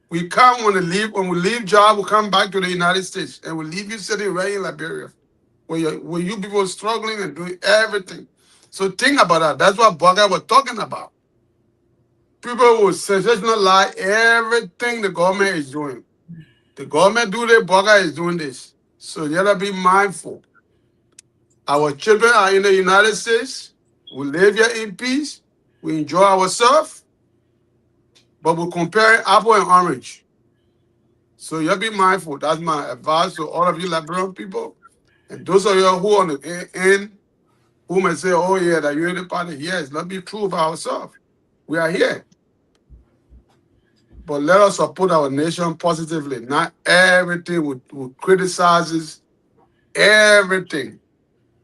We come when we leave job, we come back to the United States and we leave you sitting right in Liberia where you people struggling and doing everything. So think about that. That's what Boga was talking about. People will sensationalize everything the government is doing. The government do this, Boga is doing this. So you gotta be mindful. Our children are in the United States. We live here in peace. We enjoy ourselves. But we're comparing apple and orange. So you be mindful. That's my advice to all of you Liberian people. And those of you who on the end, who may say, oh yeah, that you're in the party. Yes, let's be true about ourselves. We are here. But let us support our nation positively. Not everything we criticize everything.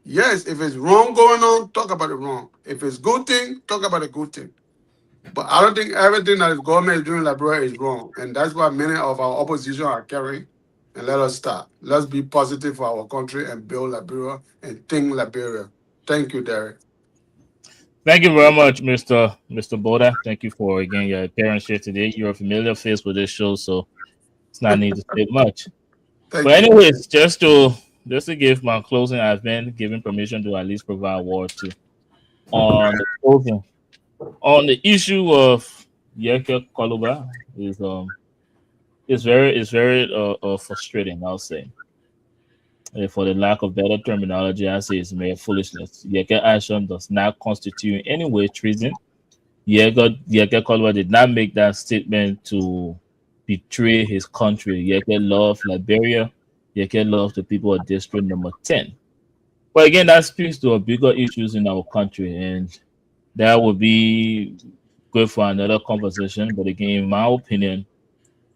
Yes, if it's wrong going on, talk about it wrong. If it's good thing, talk about a good thing. But I don't think everything that the government is doing in Liberia is wrong. And that's why many of our opposition are carrying. And let us start. Let's be positive for our country and build Liberia and think Liberia. Thank you, Derek. Thank you very much, Mr. Boda. Thank you for, again, your appearance here today. You're a familiar face with this show, so it's not need to say much. But anyways, just to just to give my closing, I've been given permission to at least provide word to on the closing. On the issue of Yeke Koluba is very frustrating, I'll say. For the lack of better terminology, I say it's mere foolishness. Yeke action does not constitute in any way treason. Yeke Koluba did not make that statement to betray his country. Yeke loved Liberia. Yeke loved the people of District Number 10. But again, that speaks to a bigger issues in our country, and that would be good for another conversation. But again, in my opinion,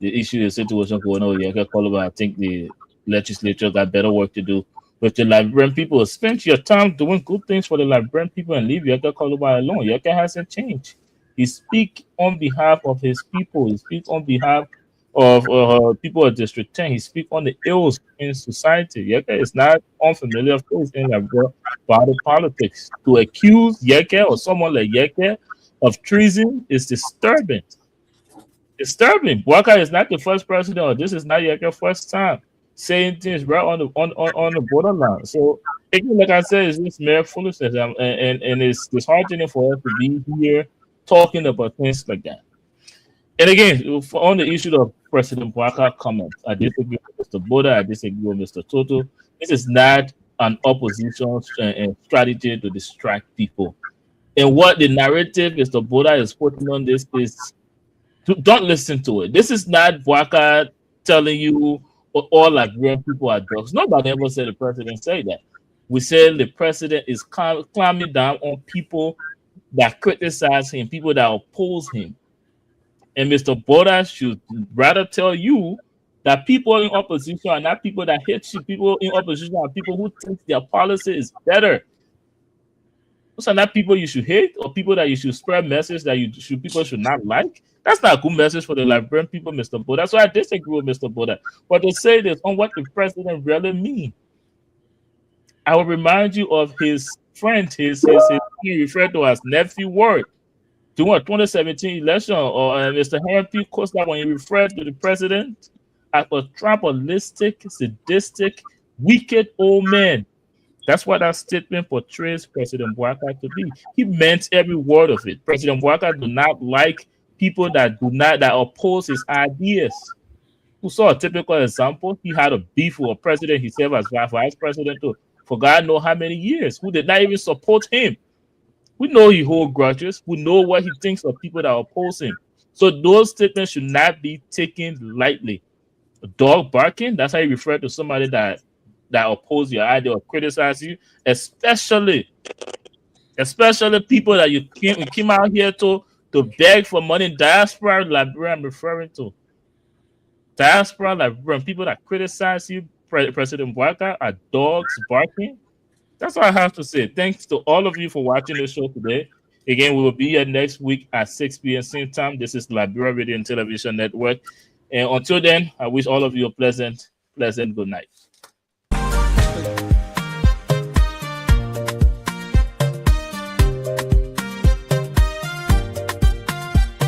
the issue, the situation going on with Yeke Koluba, I think the legislature got better work to do with the Liberian people. Spend your time doing good things for the Liberian people and leave Yeke Koluba alone. Yeke hasn't changed. He speaks on behalf of his people. He speaks on behalf of people of District 10. He speaks on the ills in society. Yeke is not unfamiliar face in Liberia body politics. To accuse Yeke or someone like Yeke of treason is disturbing. Disturbing. Bouaka is not the first president, or this is not Yeke's first time saying things right on the borderline. So again, like I said, it's just mere foolishness, and it's disheartening for us to be here talking about things like that. And again, on the issue of President Bouaka comments, I disagree with Mr. Boda, I disagree with Mr. Toto. This is not an opposition strategy to distract people. And what the narrative Mr. Boda is putting on this is, don't listen to it. This is not Bouaka telling you all Liberian people are dogs. Nobody ever said the president say that. We said the president is climbing down on people that criticize him, people that oppose him. And Mr. Boda should rather tell you that people in opposition are not people that hate you. People in opposition are people who think their policy is better. Those are not people you should hate, or people that you should spread message that people should not like. That's not a good message for the Liberian people, Mr. Boda. So I disagree with Mr. Boda. But to say this on what the president really means, I will remind you of his friend, his he referred to as nephew Ward, during a 2017 election, or Mr. Henry P. Costa, when he referred to the president as a tribalistic, sadistic, wicked old man. That's what that statement portrays President Bouaka to be. He meant every word of it. President Bouaka do not like people that oppose his ideas. We saw a typical example. He had a beef with a president he served as vice president for God knows how many years, who did not even support him. We know he holds grudges. We know what he thinks of people that oppose him. So those statements should not be taken lightly. A dog barking, that's how you refer to somebody that oppose your idea or criticize you, especially people that you came out here to beg for money. Diaspora Liberia, I'm referring to. Diaspora Liberia, people that criticize you, President Bouaka, are dogs barking. That's all I have to say. Thanks to all of you for watching the show today. Again, we will be here next week at 6 p.m. same time. This is Liberia Radio and Television Network. And until then, I wish all of you a pleasant good night.